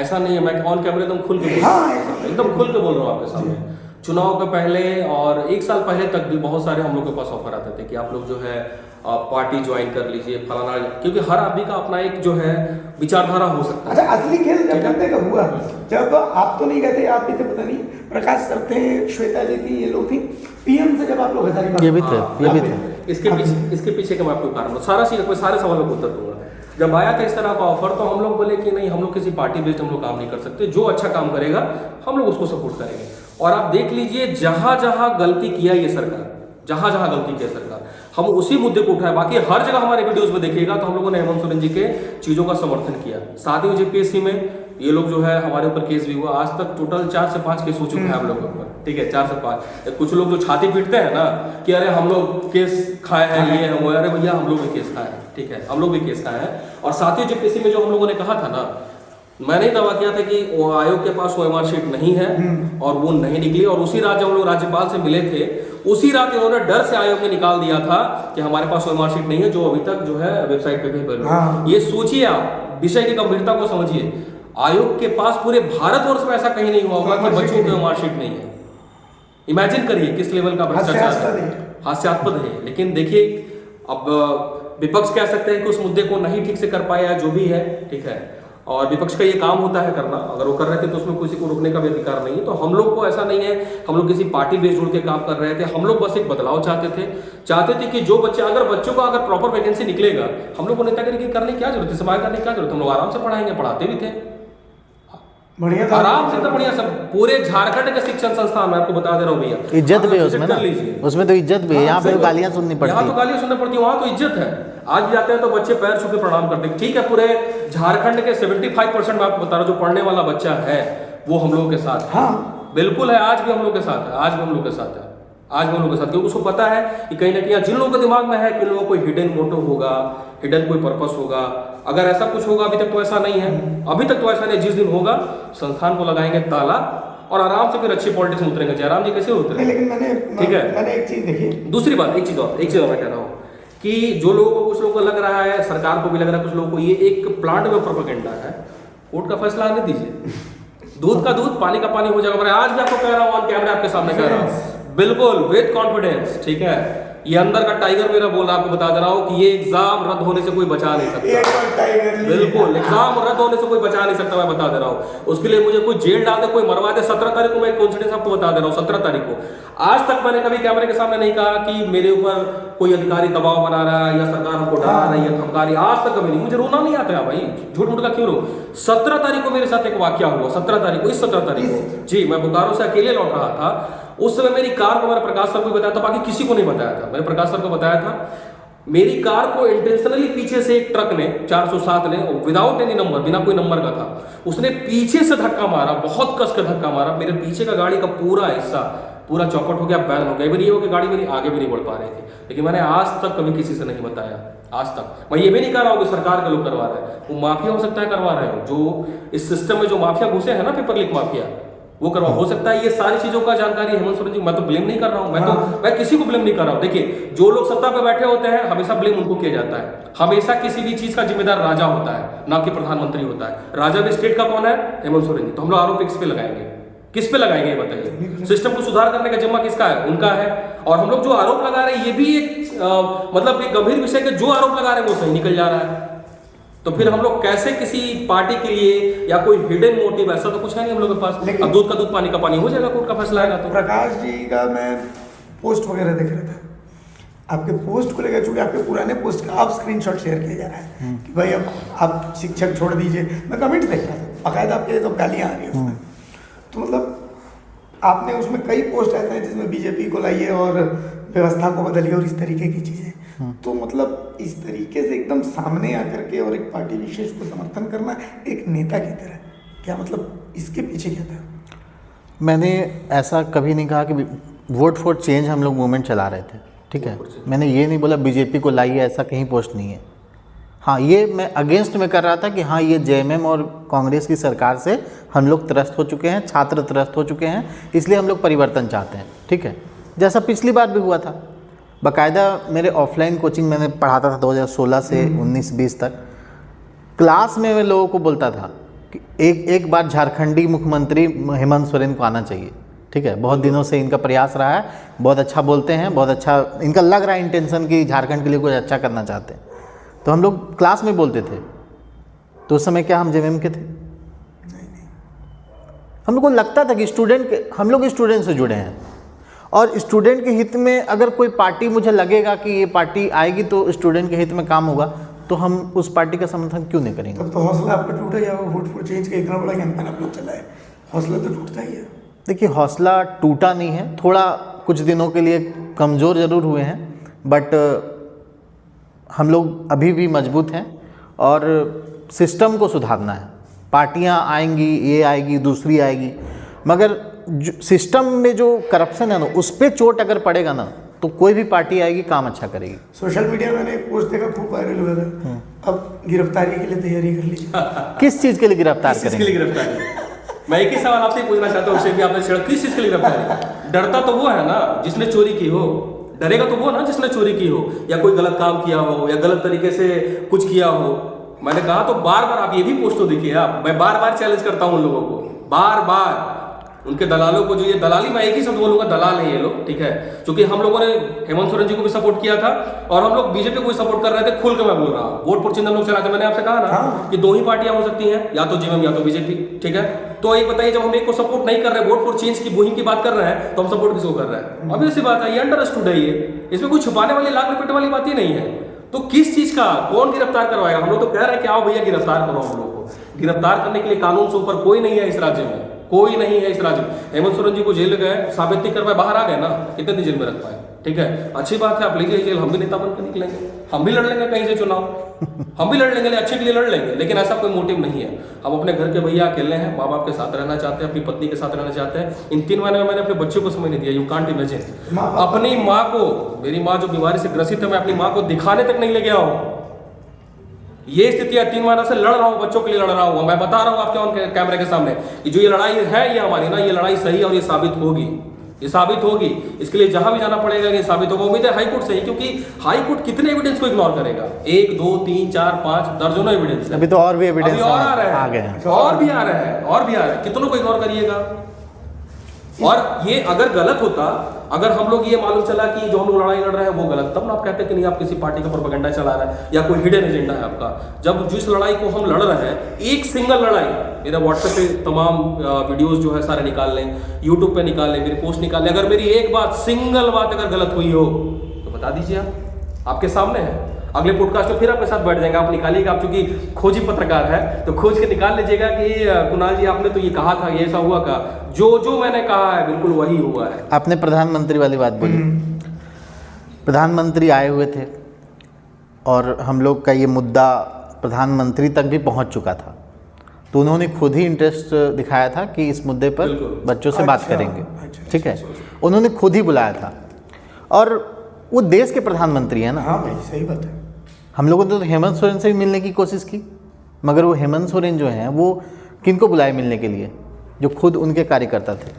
Speaker 3: ऐसा नहीं है, मैं ऑन कैमरे एकदम खुल के बोल रहा हूँ, एकदम खुल के बोल रहा हूँ आपके सामने। चुनाव के पहले और 1 साल पहले तक भी बहुत सारे हम लोग के पास ऑफर आते थे कि आप लोग जो है पार्टी ज्वाइन कर लीजिए फलाना, क्योंकि हर आदमी का अपना एक जो है विचारधारा हो सकता है।
Speaker 1: अच्छा, असली खेल जब करते का हुआ, जब आप तो नहीं गए थे, आप भी थे, पता नहीं प्रकाश सर थे, श्वेता जी थी, ये लोग थी, पीएम से जब आप लोग हजारीबाग,
Speaker 2: ये भी थे।
Speaker 3: इसके पीछे का मैं आपको कारण सारा चीज सारे सवालों को उत्तर दूंगा। जब आया था इस तरह का ऑफर तो हम लोग बोले कि नहीं, हम लोग किसी पार्टी बेस्ड हम लोग काम नहीं कर सकते, जो अच्छा काम करेगा हम लोग उसको सपोर्ट करेंगे। और आप देख लीजिए जहां जहां गलती किया ये सरकार, जहां जहां गलती किया सरकार, हम उसी मुद्दे को उठाए। बाकी हर जगह हमारे वीडियोस में देखिएगा तो हम लोगों ने हेमंत सोरेन जी के चीजों का समर्थन किया। साथ ही जेपीएससी में ये लोग जो है हमारे ऊपर केस भी हुआ, आज तक टोटल 4 से 5 केस हो चुके हैं हम लोग के ऊपर, ठीक है, 4 से 5। कुछ लोग जो छाती पीटते हैं ना कि अरे हम लोग केस खाए हैं, ये है वो, अरे भैया हम लोग भी केस खाए हैं, ठीक है, हम लोग भी केस खाए हैं। और साथ ही जेपीएससी में जो हम लोगों ने कहा था ना, मैंने ही दावा किया था कि वो आयोग के पास वो OMR शीट नहीं है और वो नहीं निकली। और उसी रात जब हम लोग राज्यपाल से मिले थे, उसी रात उन्होंने डर से आयोग में निकाल दिया था कि हमारे पास OMR शीट नहीं है, जो अभी तक जो है वेबसाइट पे भी
Speaker 1: हाँ।
Speaker 3: ये सोचिए आप, विषय की गंभीरता को समझिए। आयोग के पास पूरे भारतवर्ष में ऐसा कहीं नहीं हुआ होगा कि बच्चों की OMR शीट नहीं है। इमेजिन करिए किस लेवल का भ्रष्टाचार है, हास्यास्पद है। लेकिन देखिए, अब विपक्ष कह सकते हैं कि उस मुद्दे को नहीं ठीक से कर पाया, जो भी है, ठीक है, और विपक्ष का ये काम होता है करना, अगर वो कर रहे थे तो उसमें किसी को रोकने का भी अधिकार नहीं है। तो हम लोग को ऐसा नहीं है, हम लोग किसी पार्टी बेस्ड जुड़ के काम कर रहे थे, हम लोग बस एक बदलाव चाहते थे कि जो बच्चे, अगर बच्चों का अगर प्रॉपर वैकेंसी निकलेगा, हम लोग को नेतागिरी करने की क्या जरूरत है, समाज करने की क्या जरूरत है, हम लोग आराम से पढ़ाएंगे, पढ़ाते भी थे
Speaker 1: बढ़िया था,
Speaker 3: आराम से, एकदम बढ़िया। सब पूरे झारखंड के शिक्षण संस्थान मैं आपको बता दे रहा हूँ भैया,
Speaker 2: इज्जत भी है उसमें ना, उसमें तो इज्जत भी है। यहाँ पे गालियाँ सुननी पड़ती है,
Speaker 3: यहाँ तो गालियाँ सुननी पड़ती है, वहाँ तो इज्जत है। आज भी जाते हैं तो बच्चे पैर छू के प्रणाम करते हैं, ठीक है। पूरे झारखंड के 75% मैं आपको बता रहा हूँ जो पढ़ने वाला बच्चा है वो हम लोगों के साथ है।
Speaker 1: हाँ
Speaker 3: बिल्कुल है, आज भी हम लोग के साथ है, आज भी हम लोग के साथ है, आज भी हम लोग के साथ, क्योंकि उसको पता है कि कहीं ना कहीं जिन लोगों के दिमाग में है कि लोगों को कोई हिडन मोटिव होगा, हिडन कोई पर्पस होगा, अगर ऐसा कुछ होगा, अभी तक तो ऐसा नहीं है, अभी तक तो ऐसा नहीं, जिस दिन होगा संस्थान को लगाएंगे ताला और आराम से फिर अच्छी पॉलिटिक्स में उतरेंगे। जयराम जी कैसे उतरे?
Speaker 1: लेकिन
Speaker 3: ठीक है,
Speaker 1: मैंने एक चीज देखी,
Speaker 3: दूसरी बात, एक चीज और मैं कह रहा हूँ कि जो लोगों को, कुछ लोगों को लग रहा है, सरकार को भी लग रहा है, कुछ लोगों को ये एक प्लांट में प्रोपेगेंडा है। कोर्ट का फैसला आने दीजिए, दूध का दूध, पानी का पानी हो जाएगा। मैं आज भी आपको कह रहा हूँ, ऑन कैमरा आपके सामने कह रहा हूँ, बिल्कुल विद कॉन्फिडेंस, ठीक है। ये अंदर का टाइगर मेरा बोल रहा, आपको बता दे रहा हूँ कि ये एग्जाम रद्द होने से कोई बचा नहीं सकता, बिल्कुल एग्जाम रद्द होने से कोई बचा नहीं सकता, मैं बता दे रहा हूँ। उसके लिए मुझे कोई जेल डाल दे, कोई मरवा दे। 17 तारीख को मैं कॉन्फिडेंस आपको बता दे रहा हूँ, 17 तारीख को। आज तक मैंने कभी कैमरे के सामने नहीं कहा कि मेरे ऊपर कोई अधिकारी दबाव बना रहा है या सरकार हमको डरा रही है, धमका रही है, आज तक कभी नहीं। मुझे रोना नहीं आता है भाई, झूठ मूठ का क्यों रो। 17 तारीख को मेरे साथ एक वाकया हुआ, 17 तारीख को, इस 17 तारीख को जी, मैं बोकारो से अकेले लौट रहा था। उस समय मेरी कार को मैंने प्रकाश सर को बताया था, बाकी किसी को नहीं बताया था, मैंने प्रकाश सर को बताया था। मेरी कार को इंटेंशनली पीछे से एक ट्रक ने, 407 ने, विदाउट एनी नंबर, बिना कोई नंबर का था, उसने पीछे से धक्का मारा, बहुत कस के धक्का मारा। मेरे पीछे का गाड़ी का पूरा हिस्सा पूरा चौपट हो गया, बैन हो गया। भी नहीं हो कि गाड़ी मेरी आगे भी नहीं बढ़ पा रही थी, लेकिन मैंने आज तक कभी किसी से नहीं बताया। आज तक मैं ये भी नहीं कह रहा हूँ कि सरकार के लोग करवा रहे हैं, वो माफिया हो सकता है करवा रहे हो, जो इस सिस्टम में जो माफिया घुसे हैं ना, पेपर लीक माफिया, वो करवा हो सकता है। ये सारी चीजों का जानकारी हेमंत सोरेन जी, मैं तो ब्लेम नहीं कर रहा हूँ, मैं किसी को ब्लेम नहीं कर रहा हूँ। देखिए, जो लोग सत्ता पे बैठे होते हैं हमेशा ब्लेम उनको किया जाता है। हमेशा किसी भी चीज का जिम्मेदार राजा होता है, ना कि प्रधानमंत्री होता है। राजा भी स्टेट का कौन है? हेमंत सोरेन जी। तो हम लोग आरोप किस पे लगाएंगे, किस पे लगाएंगे ये बताइए? सिस्टम को सुधार करने का जिम्मा किसका है? उनका है। और हम लोग जो आरोप लगा रहे हैं ये भी एक मतलब एक गंभीर विषय के, जो आरोप लगा रहे हैं वो सही निकल जा रहा है। तो फिर हम लोग कैसे किसी पार्टी के लिए या कोई हिडन मोटिव, ऐसा तो कुछ है नहीं हम लोग के पास। अब दूध का दूध पानी का पानी हो जाएगा, कोर्ट का फैसला आएगा तो।
Speaker 1: प्रकाश जी का मैं पोस्ट वगैरह देख रहा था, आपके पोस्ट को लेकर, चूंकि आपके पुराने पोस्ट का आप स्क्रीनशॉट शेयर किया जा रहा है कि भाई अब आप शिक्षक छोड़ दीजिए। मैं कमेंट देख रहा था, बाकायदा आपके तो गालियाँ आ रही है उसमें। तो मतलब आपने उसमें कई पोस्ट ऐसे हैं जिसमें बीजेपी को लाइए और व्यवस्था को बदलिए और इस तरीके की चीज़ें। तो मतलब इस तरीके से एकदम सामने आकर के और एक पार्टी विशेष को समर्थन करना एक नेता की तरह, क्या मतलब इसके पीछे क्या था?
Speaker 2: मैंने ऐसा कभी नहीं कहा कि वोट फॉर चेंज हम लोग मूवमेंट चला रहे थे, ठीक है, मैंने ये नहीं बोला बीजेपी को लाइए, ऐसा कहीं पोस्ट नहीं है। हाँ, ये मैं अगेंस्ट में कर रहा था कि हाँ ये जेएमएम और कांग्रेस की सरकार से हम लोग त्रस्त हो चुके हैं, छात्र त्रस्त हो चुके हैं, इसलिए हम लोग परिवर्तन चाहते हैं। ठीक है, जैसा पिछली बार भी हुआ था। बाकायदा मेरे ऑफलाइन कोचिंग मैंने पढ़ाता था 2016 से 19-20 तक, क्लास में मैं लोगों को बोलता था कि एक बार झारखंडी मुख्यमंत्री हेमंत सोरेन को आना चाहिए। ठीक है, बहुत दिनों से इनका प्रयास रहा है, बहुत अच्छा बोलते हैं, बहुत अच्छा इनका लग रहा है इंटेंशन कि झारखंड के लिए कुछ अच्छा करना चाहते हैं। तो हम लोग क्लास में बोलते थे। तो उस समय क्या हम जेएमएम के थे? हम लोग को लगता था कि हम लोग स्टूडेंट से जुड़े हैं, और स्टूडेंट के हित में अगर कोई पार्टी मुझे लगेगा कि ये पार्टी आएगी तो स्टूडेंट के हित में काम होगा, तो हम उस पार्टी का समर्थन क्यों नहीं करेंगे?
Speaker 1: तब तो हौसला आपका टूटा या वोट फॉर चेंज का इतना बड़ा कैंपेन आप लोग चलाए, हौसला तो टूटता ही है।
Speaker 2: देखिए, हौसला टूटा नहीं है, थोड़ा कुछ दिनों के लिए कमज़ोर ज़रूर हुए हैं, बट हम लोग अभी भी मजबूत हैं और सिस्टम को सुधारना है। पार्टियां आएंगी, ये आएगी, दूसरी आएगी, मगर सिस्टम में जो करप्शन है ना, उस पर चोट अगर पड़ेगा ना, तो कोई भी पार्टी आएगी काम अच्छा करेगी।
Speaker 1: सोशल मीडिया में मैंने एक पोस्ट देखा, खूब वायरल हुआ था, अब गिरफ्तारी के लिए तैयारी कर लीजिए।
Speaker 2: किस चीज़ के लिए गिरफ्तार करेंगे?
Speaker 3: किस चीज़ के लिए गिरफ्तारी? मैं एक ही सवाल आपसे पूछना चाहता हूँ, उसे भी आपने छेड़ा, किस चीज़ के लिए गिरफ्तारी? डरता तो वो है ना जिसने चोरी की हो, डरेगा तो वो ना जिसने चोरी की हो या कोई गलत काम किया हो या गलत तरीके से कुछ किया हो। मैंने कहा तो बार बार आप ये भी पोस्ट तो देखिए, आप, मैं बार बार चैलेंज करता हूँ उन लोगों को, बार बार उनके दलालों को, जो ये दलाली, मैं एक ही शब्द बोलूंगा, दलाल है ये लोग। ठीक है, क्योंकि हम लोगों ने हेमंत सोरेन जी को भी सपोर्ट किया था और हम लोग बीजेपी को भी सपोर्ट कर रहे थे, खुल के मैं बोल रहा हूँ। वोट फॉर चेंज हम लोग चलाते, मैंने आपसे कहा ना कि 2 ही पार्टियां हो सकती हैं, या तो जेएमएम या तो बीजेपी। ठीक है, तो एक बताइए, जब हम एक को सपोर्ट नहीं कर रहे, वोट फॉर चेंज की मुहिम की बात कर रहे हैं, तो हम सपोर्ट किसको कर रहे हैं? अभी ऐसी बात है, ये अंडरस्टूड है, ये इसमें कुछ छुपाने वाली, लाख लपेटे वाली बात ही नहीं है। तो किस चीज का कौन गिरफ्तार करवाएगा? हम लोग तो कह रहे हैं कि आओ भैया गिरफ्तार करो। हम लोग को गिरफ्तार करने के लिए कानून से ऊपर कोई नहीं है इस राज्य में, कोई नहीं है इस राज्य में। हेमंत सोरेन जी को जेल गए, साबित नहीं कर पाए, बाहर आ गए ना, कितने दिन जेल में रख पाए? ठीक है, अच्छी बात है, आप लीजिए जेल, हम भी नेता बनकर निकलेंगे, हम भी लड़ लेंगे कहीं से चुनाव, हम भी लड़ लेंगे, अच्छे के लिए लड़ लेंगे, लेकिन ऐसा कोई मोटिव नहीं है। हम अपने घर के भैया अकेले हैं, माँ बाप के साथ रहना चाहते हैं, अपनी पत्नी के साथ रहना चाहते हैं। इन 3 महीने में मैंने अपने बच्चों को समय नहीं दिया, यू कांट इमेजिन। अपनी माँ को, मेरी माँ जो बीमारी से ग्रसित है, मैं अपनी माँ को दिखाने तक नहीं ले गया हूँ। ये स्थिति है, 3 महीने से लड़ रहा हूँ, बच्चों के लिए लड़ रहा हूँ। मैं बता रहा हूँ आपके ऑन कैमरे के सामने कि जो ये लड़ाई है, ये हमारी ना, ये लड़ाई सही है और ये साबित होगी, ये साबित होगी। इसके लिए जहां भी जाना पड़ेगा ये साबित होगा। उम्मीद है हाईकोर्ट से ही, क्योंकि हाईकोर्ट कितने एविडेंस को इग्नोर करेगा? 1 2 3 4 5 दर्जनों एविडेंस है।
Speaker 2: अभी तो और भी एविडेंस
Speaker 3: आ रहे हैं,
Speaker 2: आ गए हैं,
Speaker 3: और भी आ रहे हैं, और भी आ रहे हैं, कितनों को इग्नोर करिएगा? और ये अगर गलत होता, अगर हम लोग ये मालूम चला कि जो हम लोग लड़ाई लड़ रहे हैं वो गलत, तब ना आप कहते कि नहीं आप किसी पार्टी का प्रोपेगेंडा चला रहे हैं या कोई हिडन एजेंडा है आपका। जब जिस लड़ाई को हम लड़ रहे हैं, एक सिंगल लड़ाई, मेरा व्हाट्सएप पे तमाम वीडियोस जो है सारे निकाल लें, यूट्यूब पे निकाल लें, मेरी पोस्ट निकाल लें, अगर मेरी एक बात, सिंगल बात अगर गलत हुई हो तो बता दीजिए, आप आपके सामने है। अगले पॉडकास्ट में फिर आपके साथ बैठ जाएंगे, आप निकालिएगा, आप चूंकि खोजी पत्रकार है तो खोज के निकाल लीजिएगा कि कुणाल जी आपने तो ये कहा था, ये ऐसा हुआ का, जो मैंने कहा है बिल्कुल वही हुआ है।
Speaker 2: आपने प्रधानमंत्री वाली बात बोली, प्रधानमंत्री आए हुए थे और हम लोग का ये मुद्दा प्रधानमंत्री तक भी पहुंच चुका था, तो उन्होंने खुद ही इंटरेस्ट दिखाया था कि इस मुद्दे पर बच्चों से बात करेंगे। ठीक है, उन्होंने खुद ही बुलाया था और वो देश के प्रधानमंत्री हैं ना।
Speaker 1: हाँ भाई, सही बात है।
Speaker 2: हम लोगों ने तो हेमंत सोरेन से भी मिलने की कोशिश की, मगर वो हेमंत सोरेन जो हैं वो किनको बुलाए मिलने के लिए? जो खुद उनके कार्यकर्ता थे।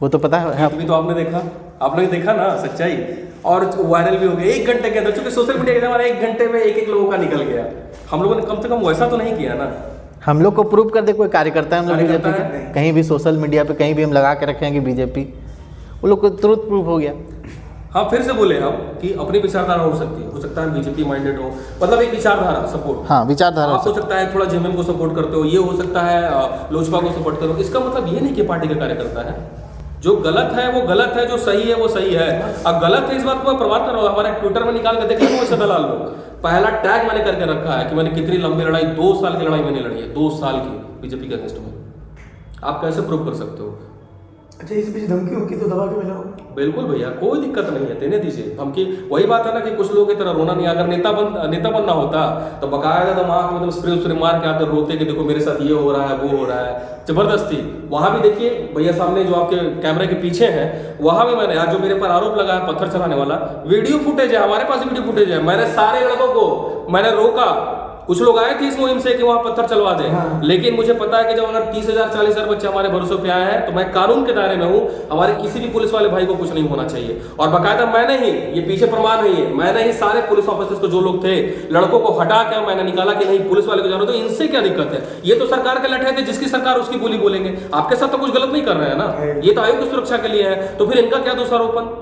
Speaker 2: वो तो पता है,
Speaker 3: भी तो आपने देखा, आपने देखा ना सच्चाई, और वायरल भी हो गया 1 घंटे के अंदर, चूंकि सोशल मीडिया के हमारा 1 घंटे में एक लोगों का निकल गया। हम लोगों ने कम से कम वैसा तो नहीं किया ना।
Speaker 2: हम लोग को प्रूव कर दे कोई कार्यकर्ता है हम लोग बीजेपी के, कहीं भी सोशल मीडिया पे कहीं भी हम लगा के रखें कि बीजेपी, वो लोग को तुरंत प्रूफ हो गया।
Speaker 3: हाँ, फिर से बोले हम कि अपनी विचारधारा हो सकती है, हो सकता है बीजेपी माइंडेड हो, मतलब एक विचारधारा सपोर्ट।
Speaker 2: हाँ, विचारधारा
Speaker 3: हो सकता है थोड़ा जेएमएम को सपोर्ट करते हो, ये हो सकता है लोजपा को सपोर्ट करो। इसका मतलब ये नहीं कि पार्टी का कार्यकर्ता है। जो गलत है वो गलत है, जो सही है वो सही है। अब गलत है इस बात को मैं प्रमाण कर रहा हूँ, हमारे ट्विटर में निकाल कर देख लो, वैसे दलाल लोग, पहला टैग मैंने करके रखा है कि मैंने कितनी लंबी लड़ाई, 2 साल की लड़ाई मैंने लड़ी है, 2 साल की बीजेपी के अगेंस्ट में। आप कैसे प्रूव कर सकते हो?
Speaker 1: अच्छा, इस बीच धमकी उनकी तो दबा के मिला होगा।
Speaker 3: बिल्कुल भैया, कोई दिक्कत नहीं है, देने दीजिए धमकी। वही बात है ना कि कुछ लोगों की तरह रोना नहीं, अगर नेता बनना होता तो बकायदा दिमाग मतलब स्प्रे मार के आते रोते कि देखो मेरे साथ ये हो रहा है वो हो रहा है, जबरदस्ती। वहां भी देखिए भैया सामने जो आपके कैमरे के पीछे है, वहां भी मैंने आज जो मेरे पर आरोप लगा है पत्थर चलाने वाला, वीडियो फुटेज है, हमारे पास वीडियो फुटेज है। मैंने सारे लड़कों को मैंने रोका, कुछ लोग आए थे इस मुहिम से कि वहां पत्थर चलवा दें,
Speaker 1: हाँ।
Speaker 3: लेकिन मुझे पता है कि जब अगर 30,000 40,000 बच्चे हमारे भरोसे पे आए हैं तो मैं कानून के दायरे में हूं, हमारे किसी भी पुलिस वाले भाई को कुछ नहीं होना चाहिए। और बाकायदा मैंने ही, ये पीछे प्रमाण नहीं है, मैंने ही सारे पुलिस ऑफिसर्स को जो लोग थे लड़कों को हटा के मैंने निकाला कि नहीं पुलिस वाले को जानो, तो इनसे क्या दिक्कत है, ये तो सरकार के लठे थे, जिसकी सरकार उसकी बोली बोलेंगे। आपके साथ तो कुछ गलत नहीं कर रहे हैं ना, ये तो आयोग की सुरक्षा के लिए है, तो फिर इनका क्या दोषारोपण।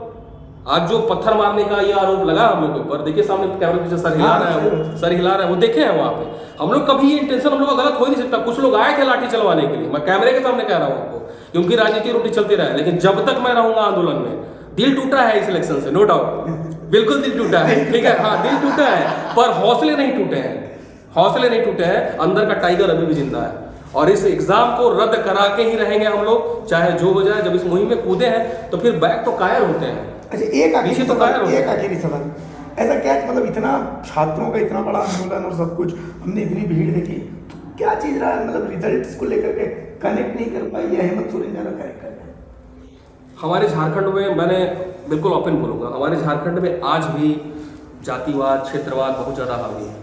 Speaker 3: आज जो पत्थर मारने का ये आरोप लगा हम लोग के ऊपर, देखिए सामने कैमरे पीछे सर हिला रहा है, वो सर हिला रहा है, वो देखे हैं वहां पे। हम लोग कभी ये इंटेंशन हम लोग का गलत हो ही नहीं सकता। कुछ लोग आए थे लाठी चलवाने के लिए, मैं कैमरे के सामने कह रहा हूं आपको, क्योंकि राजनीति रोटी चलती रहे, लेकिन जब तक मैं रहूंगा आंदोलन में, दिल टूटा है इस इलेक्शन से, नो डाउट, बिल्कुल दिल टूटा है, ठीक है, हाँ दिल टूटा है, पर हौसले नहीं टूटे हैं, हौसले नहीं टूटे हैं, अंदर का टाइगर अभी भी जिंदा है। और इस एग्जाम को रद्द करा के ही रहेंगे हम लोग, चाहे जो हो जाए। जब इस मुहिम में कूदे हैं तो फिर बैक तो कायर होते हैं।
Speaker 1: अच्छा, एक आखिरी सवाल, ऐसा क्या कि मतलब इतना छात्रों का इतना बड़ा आंदोलन और सब कुछ, हमने इतनी भीड़ देखी, तो क्या चीज रहा है मतलब रिजल्ट्स को लेकर के कनेक्ट नहीं कर पाई, या हेमंत सोरेन ज्यादा कनेक्ट कर पाए?
Speaker 3: हमारे झारखंड में, मैंने बिल्कुल ओपन बोलूंगा, हमारे झारखंड में आज भी जातिवाद क्षेत्रवाद बहुत ज़्यादा हावी है।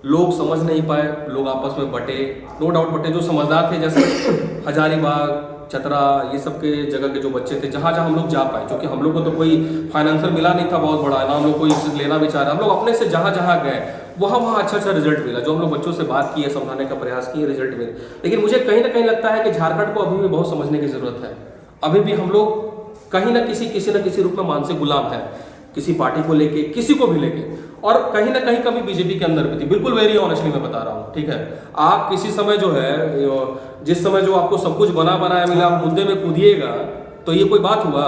Speaker 3: लोग समझ नहीं पाए, लोग आपस में बटे, नो डाउट बटे। जो समझदार थे जैसे हजारीबाग, चतरा, ये सब के जगह के जो बच्चे थे, जहाँ जहाँ हम लोग जा पाए, क्योंकि हम लोग को तो कोई फाइनेंशियल मिला नहीं था बहुत बड़ा, ना हम लोग कोई लेना भी चाह रहे, हम लोग अपने से जहाँ जहाँ गए वहाँ अच्छा रिजल्ट मिला। जो हम लोग बच्चों से बात किए, समझाने का प्रयास किए, रिजल्ट मिले। लेकिन मुझे कहीं ना कहीं लगता है कि झारखंड को अभी भी बहुत समझने की जरूरत है। अभी भी हम लोग कहीं ना किसी रूप में मानसिक गुलाम है, किसी पार्टी को लेके, किसी को भी लेके, और कहीं ना कहीं कभी बीजेपी के अंदर भी थी। बिल्कुल वेरी ऑनेस्टली मैं बता रहा हूँ, ठीक है। आप किसी समय जो है, जिस समय जो आपको सब कुछ बना बनाया मिला, आप मुद्दे में कूदिएगा तो ये कोई बात हुआ?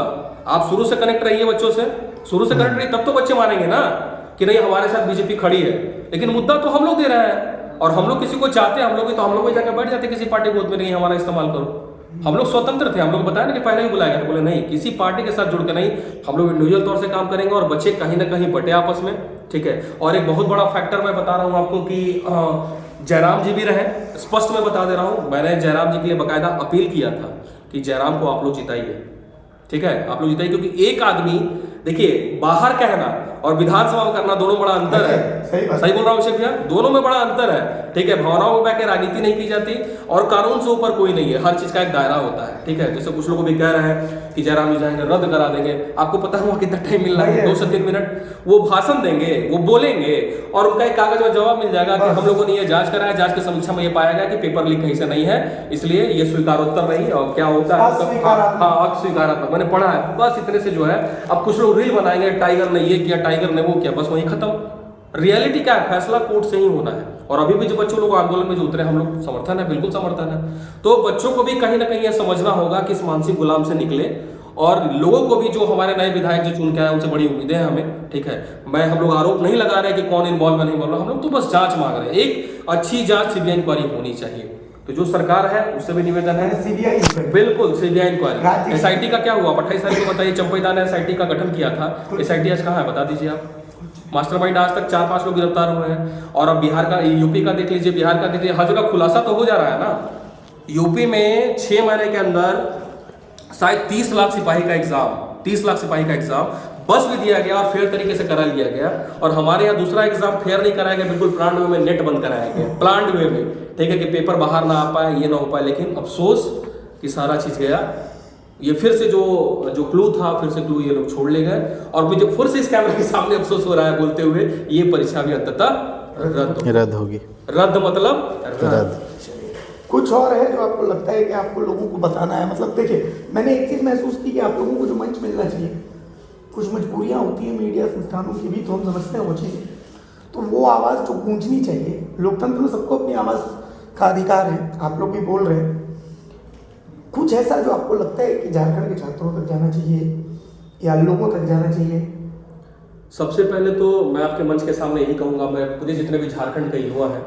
Speaker 3: आप शुरू से कनेक्ट रहिए बच्चों से, शुरू से कनेक्ट रहिए, तब तो बच्चे मानेंगे ना कि नहीं हमारे साथ बीजेपी खड़ी है। लेकिन मुद्दा तो हम लोग दे रहे हैं, और हम लोग किसी को चाहते हैं, हम लोग भी तो हम लोग भी जाकर बैठ जाते किसी पार्टी गोद में, नहीं हमारा इस्तेमाल करो। हम लोग स्वतंत्र थे, हम लोग बताया ना कि पहले ही बुलाया गया, तो बोले नहीं किसी पार्टी के साथ जुड़ के नहीं, हम लोग इंडिविजुअल तौर से काम करेंगे, और बच्चे कहीं ना कहीं बटे आपस में, ठीक है। और एक बहुत बड़ा फैक्टर मैं बता रहा हूँ आपको कि जयराम जी भी रहे, स्पष्ट मैं बता दे रहा हूँ, मैंने जयराम जी के लिए बाकायदा अपील किया था कि जयराम को आप लोग जिताइए, ठीक है, आप लोग जिताइए। क्योंकि एक आदमी, देखिए बाहर कहना और विधानसभा में करना दोनों बड़ा अंतर है। सही बोल रहा हूँ अभिषेक भैया, दोनों में बड़ा अंतर है, ठीक है। भावनाओं में बैठ के राजनीति नहीं की जाती, और कानून से ऊपर कोई नहीं है, हर चीज का एक दायरा होता है, ठीक है। जैसे कुछ लोग भी कह रहे हैं कि जयराम जी जाएंगे रद्द करा देंगे, आपको पता है वहाँ कितना टाइम मिल रहा है, 2 से 3 मिनट वो भाषण देंगे, वो बोलेंगे, और उनका एक कागज में जवाब मिल जाएगा कि हम लोगों ने ये जांच कराया, जांच की समीक्षा में ये पाया गया कि पेपर लीक कहीं से नहीं है, इसलिए ये स्वीकारोत्तर नहीं, और क्या होता है अस्वीकारात्मक, मैंने पढ़ा है, बस इतने से जो है। अब कुछ लोग रील बनाएंगे, टाइगर ने ये किया, टाइगर ने वो किया, बस वही खत्म। रियलिटी क्या है, फैसला कोर्ट से ही होना है। और अभी भी जो बच्चों लोग आंदोलन में जो उतरे, हम लोग समर्थन है, बिल्कुल समर्थन है। तो बच्चों को भी कहीं ना कहीं यह समझना होगा कि इस मानसिक गुलाम से निकले, और लोगों को भी, जो हमारे नए विधायक जो चुन के आए, उनसे बड़ी उम्मीदें हैं हमें, ठीक है। हम लोग आरोप नहीं लगा रहे कि कौन इन्वॉल्व है नहीं इन्वॉल्व, हम लोग तो बस जांच मांग रहे हैं, एक अच्छी जांच सीबीआई इंक्वायरी होनी चाहिए। तो जो सरकार है उससे भी निवेदन है,
Speaker 1: सीबीआई,
Speaker 3: बिल्कुल सीबीआई इंक्वायरी। एसआईटी का क्या हुआ? 28 तारीख को बताइए, चंपईदा ने एसआईटी का गठन किया था, एसआईटी आज कहाँ है बता दीजिए आप। मास्टरमाइंड आज तक 4-5 लोग गिरफ्तार हुए हैं। और अब बिहार का, यूपी का देख लीजिए, बिहार का देख लीजिए, हर जगह खुलासा तो हो जा रहा है ना। यूपी में 6 महीने के अंदर शायद 30 लाख सिपाही का एग्जाम बस भी दिया गया और फेयर तरीके से करा लिया गया। और हमारे यहाँ दूसरा एग्जाम फेयर नहीं कराया गया, बिल्कुल प्लांट वे में नेट बंद कराया गया, प्लांट वे में, ठीक है, कि पेपर बाहर ना आ पाए, ये ना हो पाए। लेकिन अफसोस कि सारा चीज गया, ये फिर से जो क्लू था, फिर से क्लू ये लोग छोड़ ले गए। और मुझे फिर से इस कैमरे के सामने अफसोस हो रहा है बोलते हुए, ये परीक्षा भी अंततः रद्द होगी। रद्द मतलब रद्द।
Speaker 1: कुछ और है जो आपको लगता है कि आपको लोगों को बताना है? मतलब देखिए, मैंने एक चीज़ महसूस की कि आप लोगों को जो मंच मिलना चाहिए, कुछ मजबूरियाँ होती हैं मीडिया संस्थानों की भी, तो हम समझते हैं वो चीज़ें, तो वो आवाज़ जो गूंजनी चाहिए। लोकतंत्र में सबको अपनी आवाज़ का अधिकार है, आप लोग भी बोल रहे हैं। कुछ ऐसा जो आपको लगता है कि झारखंड के छात्रों तक जाना चाहिए या लोगों तक जाना चाहिए?
Speaker 3: सबसे पहले तो मैं आपके मंच के सामने यही कहूँगा, मैं पूरे जितने भी झारखंड का युवा है,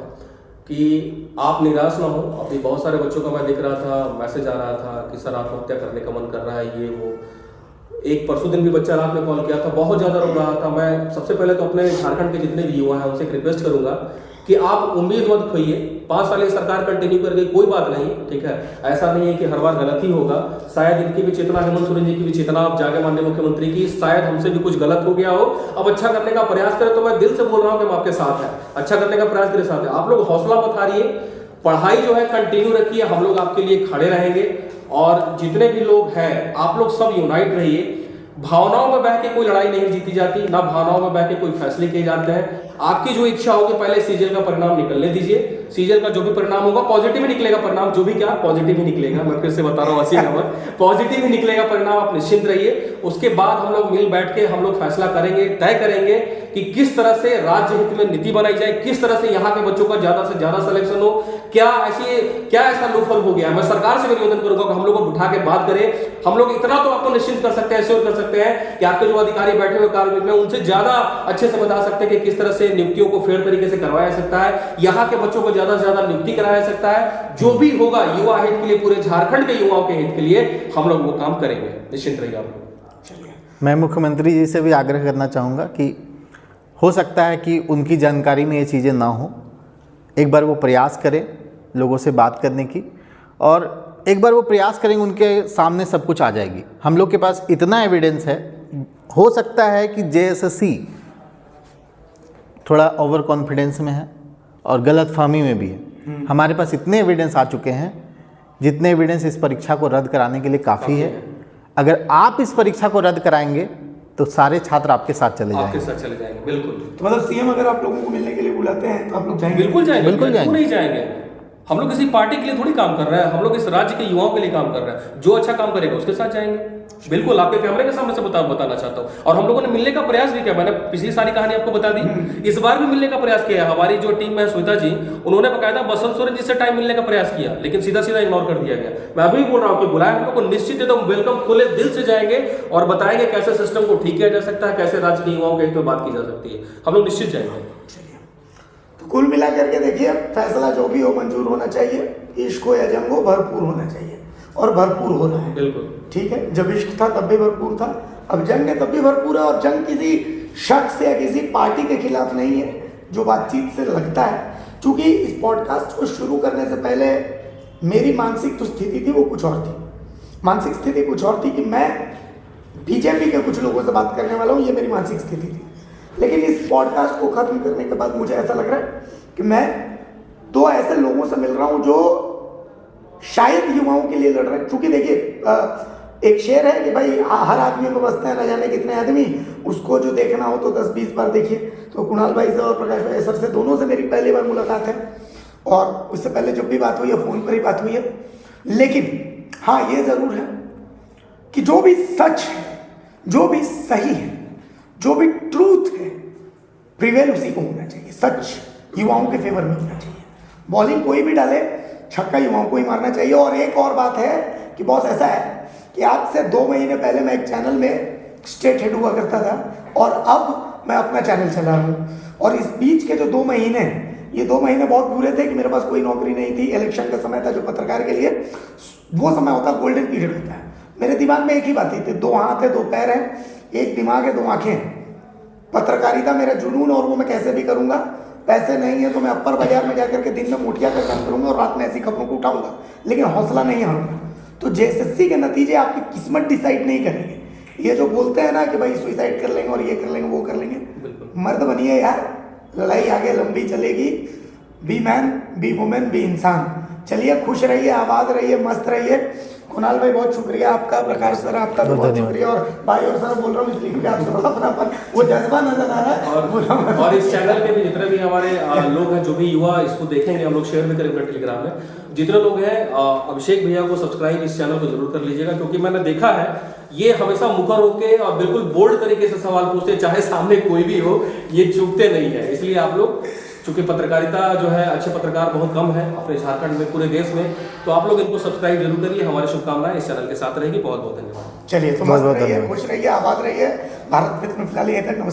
Speaker 3: कि आप निराश ना हो। अभी बहुत सारे बच्चों का मैं देख रहा था, मैसेज आ रहा था कि सर आत्महत्या करने का मन कर रहा है, ये वो। एक परसों दिन भी बच्चा रात में कॉल किया था, बहुत ज़्यादा रो रहा था। मैं सबसे पहले तो अपने झारखंड के जितने भी युवा हैं उनसे एक रिक्वेस्ट करूंगा कि आप उम्मीद मत खोइए। 5 साल ये सरकार कंटिन्यू कर गई, कोई बात नहीं, ठीक है। ऐसा नहीं है कि हर बार गलत ही होगा। शायद इनकी भी चेतना, हेमंत सोरेन जी की भी चेतना आप जागे माननीय मुख्यमंत्री की, शायद हमसे भी कुछ गलत हो गया हो, अब अच्छा करने का प्रयास करें। तो मैं दिल से बोल रहा हूँ कि हम आपके साथ हैं, अच्छा करने का प्रयास मेरे साथ है। आप लोग हौसला मत हारिए, पढ़ाई जो है कंटिन्यू रखिए, हम लोग आपके लिए खड़े रहेंगे। और जितने भी लोग हैं आप लोग सब यूनाइट रहिए। भावनाओं में बह के कोई लड़ाई नहीं जीती जाती, ना भावनाओं में बह के कोई फैसले किए जाते हैं। आपकी जो इच्छा होगी, पहले सीजन का परिणाम निकलने दीजिए। सीजन का जो भी परिणाम होगा पॉजिटिव ही निकलेगा परिणाम, जो भी क्या पॉजिटिव ही निकलेगा। मैं फिर से बता रहा हूँ, हंसी नंबर पॉजिटिव ही निकलेगा परिणाम, आप निश्चिंत रहिए। उसके बाद हम लोग मिल बैठ के हम लोग फैसला करेंगे, तय करेंगे कि किस तरह से राज्य हित में नीति बनाई जाए, किस तरह से यहाँ के बच्चों का ज्यादा से ज्यादा सिलेक्शन हो। क्या ऐसा लूपहोल हो गया। मैं सरकार से भी निवेदन करूंगा कि हम लोग को उठा के बात करें। हम लोग इतना तो आपको निश्चिंत कर सकते हैं, एश्योर कर सकते हैं कि आपके जो अधिकारी बैठे हुए कार्मिक में उनसे ज्यादा अच्छे से बता सकते हैं कि किस तरह से नियुक्तियों को फेयर तरीके से करवाया सकता है, यहाँ के बच्चों को ज्यादा से ज्यादा नियुक्ति कराया सकता है। जो भी होगा युवा हित के लिए, पूरे झारखंड के युवाओं के हित के लिए हम लोग वो काम करेंगे, निश्चिंत रहिए आप लोग।
Speaker 2: मैं मुख्यमंत्री जी से भी आग्रह करना चाहूँगा कि हो सकता है कि उनकी जानकारी में ये चीज़ें ना हो, एक बार वो प्रयास करें लोगों से बात करने की, और एक बार वो प्रयास करेंगे उनके सामने सब कुछ आ जाएगी। हम लोग के पास इतना एविडेंस है। हो सकता है कि JSSC थोड़ा ओवर कॉन्फिडेंस में है और गलत फहमी में भी है। हमारे पास इतने एविडेंस आ चुके हैं, जितने एविडेंस इस परीक्षा को रद्द कराने के लिए काफ़ी है। अगर आप इस परीक्षा को रद्द कराएंगे तो सारे छात्र आपके साथ चले जाएंगे।
Speaker 3: आपके साथ चले जाएंगे, बिल्कुल।
Speaker 1: तो मतलब सीएम अगर आप लोगों को मिलने के लिए बुलाते हैं तो आप लोग जाएंगे?
Speaker 3: बिल्कुल जाएंगे,
Speaker 2: बिल्कुल जाएंगे।
Speaker 3: नहीं जाएंगे। हम लोग किसी पार्टी के लिए थोड़ी काम कर रहे हैं, हम लोग इस राज्य के युवाओं के लिए काम कर रहे हैं। जो अच्छा काम करेगा उसके साथ जाएंगे, बिल्कुल। आपके कैमरे के सामने से बताना चाहता हूँ। और हम लोगों ने मिलने का प्रयास भी किया, मैंने पिछली सारी कहानी आपको बता दी, इस बार भी मिलने का प्रयास किया है। हमारी जो टीम है श्वेता जी, उन्होंने बकायदा बसंत सोरेन जी से टाइम मिलने का प्रयास किया, लेकिन सीधा सीधा इग्नोर कर दिया गया। मैं अभी बोल रहा हूँ कि बुलाए हम लोग को, निश्चित एकदम वेलकम, खुले दिल से जाएंगे और बताएंगे कैसे सिस्टम को ठीक किया जा सकता है, कैसे राज्य के युवाओं के हित में बात की जा सकती है। हम लोग निश्चित जाएंगे।
Speaker 1: तो कुल मिला करके देखिए, फैसला जो भी हो मंजूर होना चाहिए, इश्क हो या जंग हो, भरपूर होना चाहिए, और भरपूर हो रहा है।
Speaker 3: बिल्कुल
Speaker 1: ठीक है, जब इश्क था तब भी भरपूर था, अब जंग है तब भी भरपूर है। और जंग किसी शख्स या किसी पार्टी के खिलाफ नहीं है, जो बातचीत से लगता है। चूंकि इस पॉडकास्ट को शुरू करने से पहले मेरी मानसिक जो स्थिति थी वो कुछ और थी। मानसिक स्थिति कुछ और थी कि मैं बीजेपी के कुछ लोगों से बात करने वाला हूँ, ये मेरी मानसिक स्थिति थी। लेकिन इस पॉडकास्ट को खत्म करने के बाद मुझे ऐसा लग रहा है कि मैं 2 ऐसे लोगों से मिल रहा हूँ जो शायद युवाओं के लिए लड़ रहे हैं। क्योंकि देखिए, एक शेर है कि भाई हर आदमी को बसते हैं न जाने कितने आदमी, उसको जो देखना हो तो 10-20 बार देखिए। तो कुणाल भाई से और प्रकाश भाई सर से, दोनों से मेरी पहली बार मुलाकात है, और उससे पहले जब भी बात हुई है फ़ोन पर ही बात हुई है। लेकिन हाँ, ये ज़रूर है कि जो भी सच है, जो भी सही है, जो भी ट्रूथ है, प्रिवेल उसी को होना चाहिए। सच युवाओं के फेवर में होना चाहिए। बॉलिंग कोई भी डाले, छक्का युवाओं को ही मारना चाहिए। और एक और बात है कि बॉस, ऐसा है कि आज से 2 महीने पहले मैं एक चैनल में स्टेट हेड हुआ करता था, और अब मैं अपना चैनल चला रहा हूँ। और इस बीच के जो 2 महीने, ये 2 महीने बहुत बुरे थे कि मेरे पास कोई नौकरी नहीं थी। इलेक्शन का समय था, जो पत्रकार के लिए वो समय होता है, गोल्डन पीरियड होता है। मेरे दिमाग में एक ही बात थी, 2 हाथ है, 2 पैर हैं, एक दिमाग है, 2 आंखें हैं। पत्रकारिता मेरा जुनून, और वो मैं कैसे भी करूँगा। पैसे नहीं है तो मैं अपर बाजार में जाकर के दिन में मोटिया का काम करूँगा और रात में ऐसी खबरों को उठाऊंगा, लेकिन हौसला नहीं हारूंगा। तो JSSC के नतीजे आपकी किस्मत डिसाइड नहीं करेंगे। ये जो बोलते हैं ना कि भाई सुसाइड कर लेंगे और ये कर लेंगे वो कर लेंगे, मर्द बनिए यार, लड़ाई आगे लंबी चलेगी। Be man, be women, be इंसान। चलिए, खुश रहिए, आबाद रहिए, मस्त रहिए। कुणाल भाई बहुत शुक्रिया आपका, प्रकाश सर आपका बहुत शुक्रिया, और भाई और सर बोल रहा हूँ इसलिए क्योंकि आपसे बड़ा अपनापन, वो जज्बा नजर आ रहा है।
Speaker 3: और इस चैनल पे भी जितने भी हमारे लोग हैं, जो भी युवा इसको देखेंगे, हम लोग शेयर भी करेंगे टेलीग्राम में। जितने लोग हैं, अभिषेक भैया को सब्सक्राइब इस चैनल को जरूर कर लीजिएगा, क्योंकि मैंने देखा है ये हमेशा मुखर होके और बिल्कुल बोल्ड तरीके से सवाल पूछते, चाहे सामने कोई भी हो, ये चूकते नहीं है। इसलिए आप लोग, चूंकि पत्रकारिता जो है, अच्छे पत्रकार बहुत कम है अपने झारखंड में, पूरे देश में, तो आप लोग इनको सब्सक्राइब जरूर करिए। हमारी शुभकामनाएं इस चैनल के साथ रहेगी। बहुत बहुत धन्यवाद।
Speaker 1: चलिए, तो मस्त रहिए, खुश रहिए, आबाद रहिए। भारत मित्र में फिलहाल ये तक।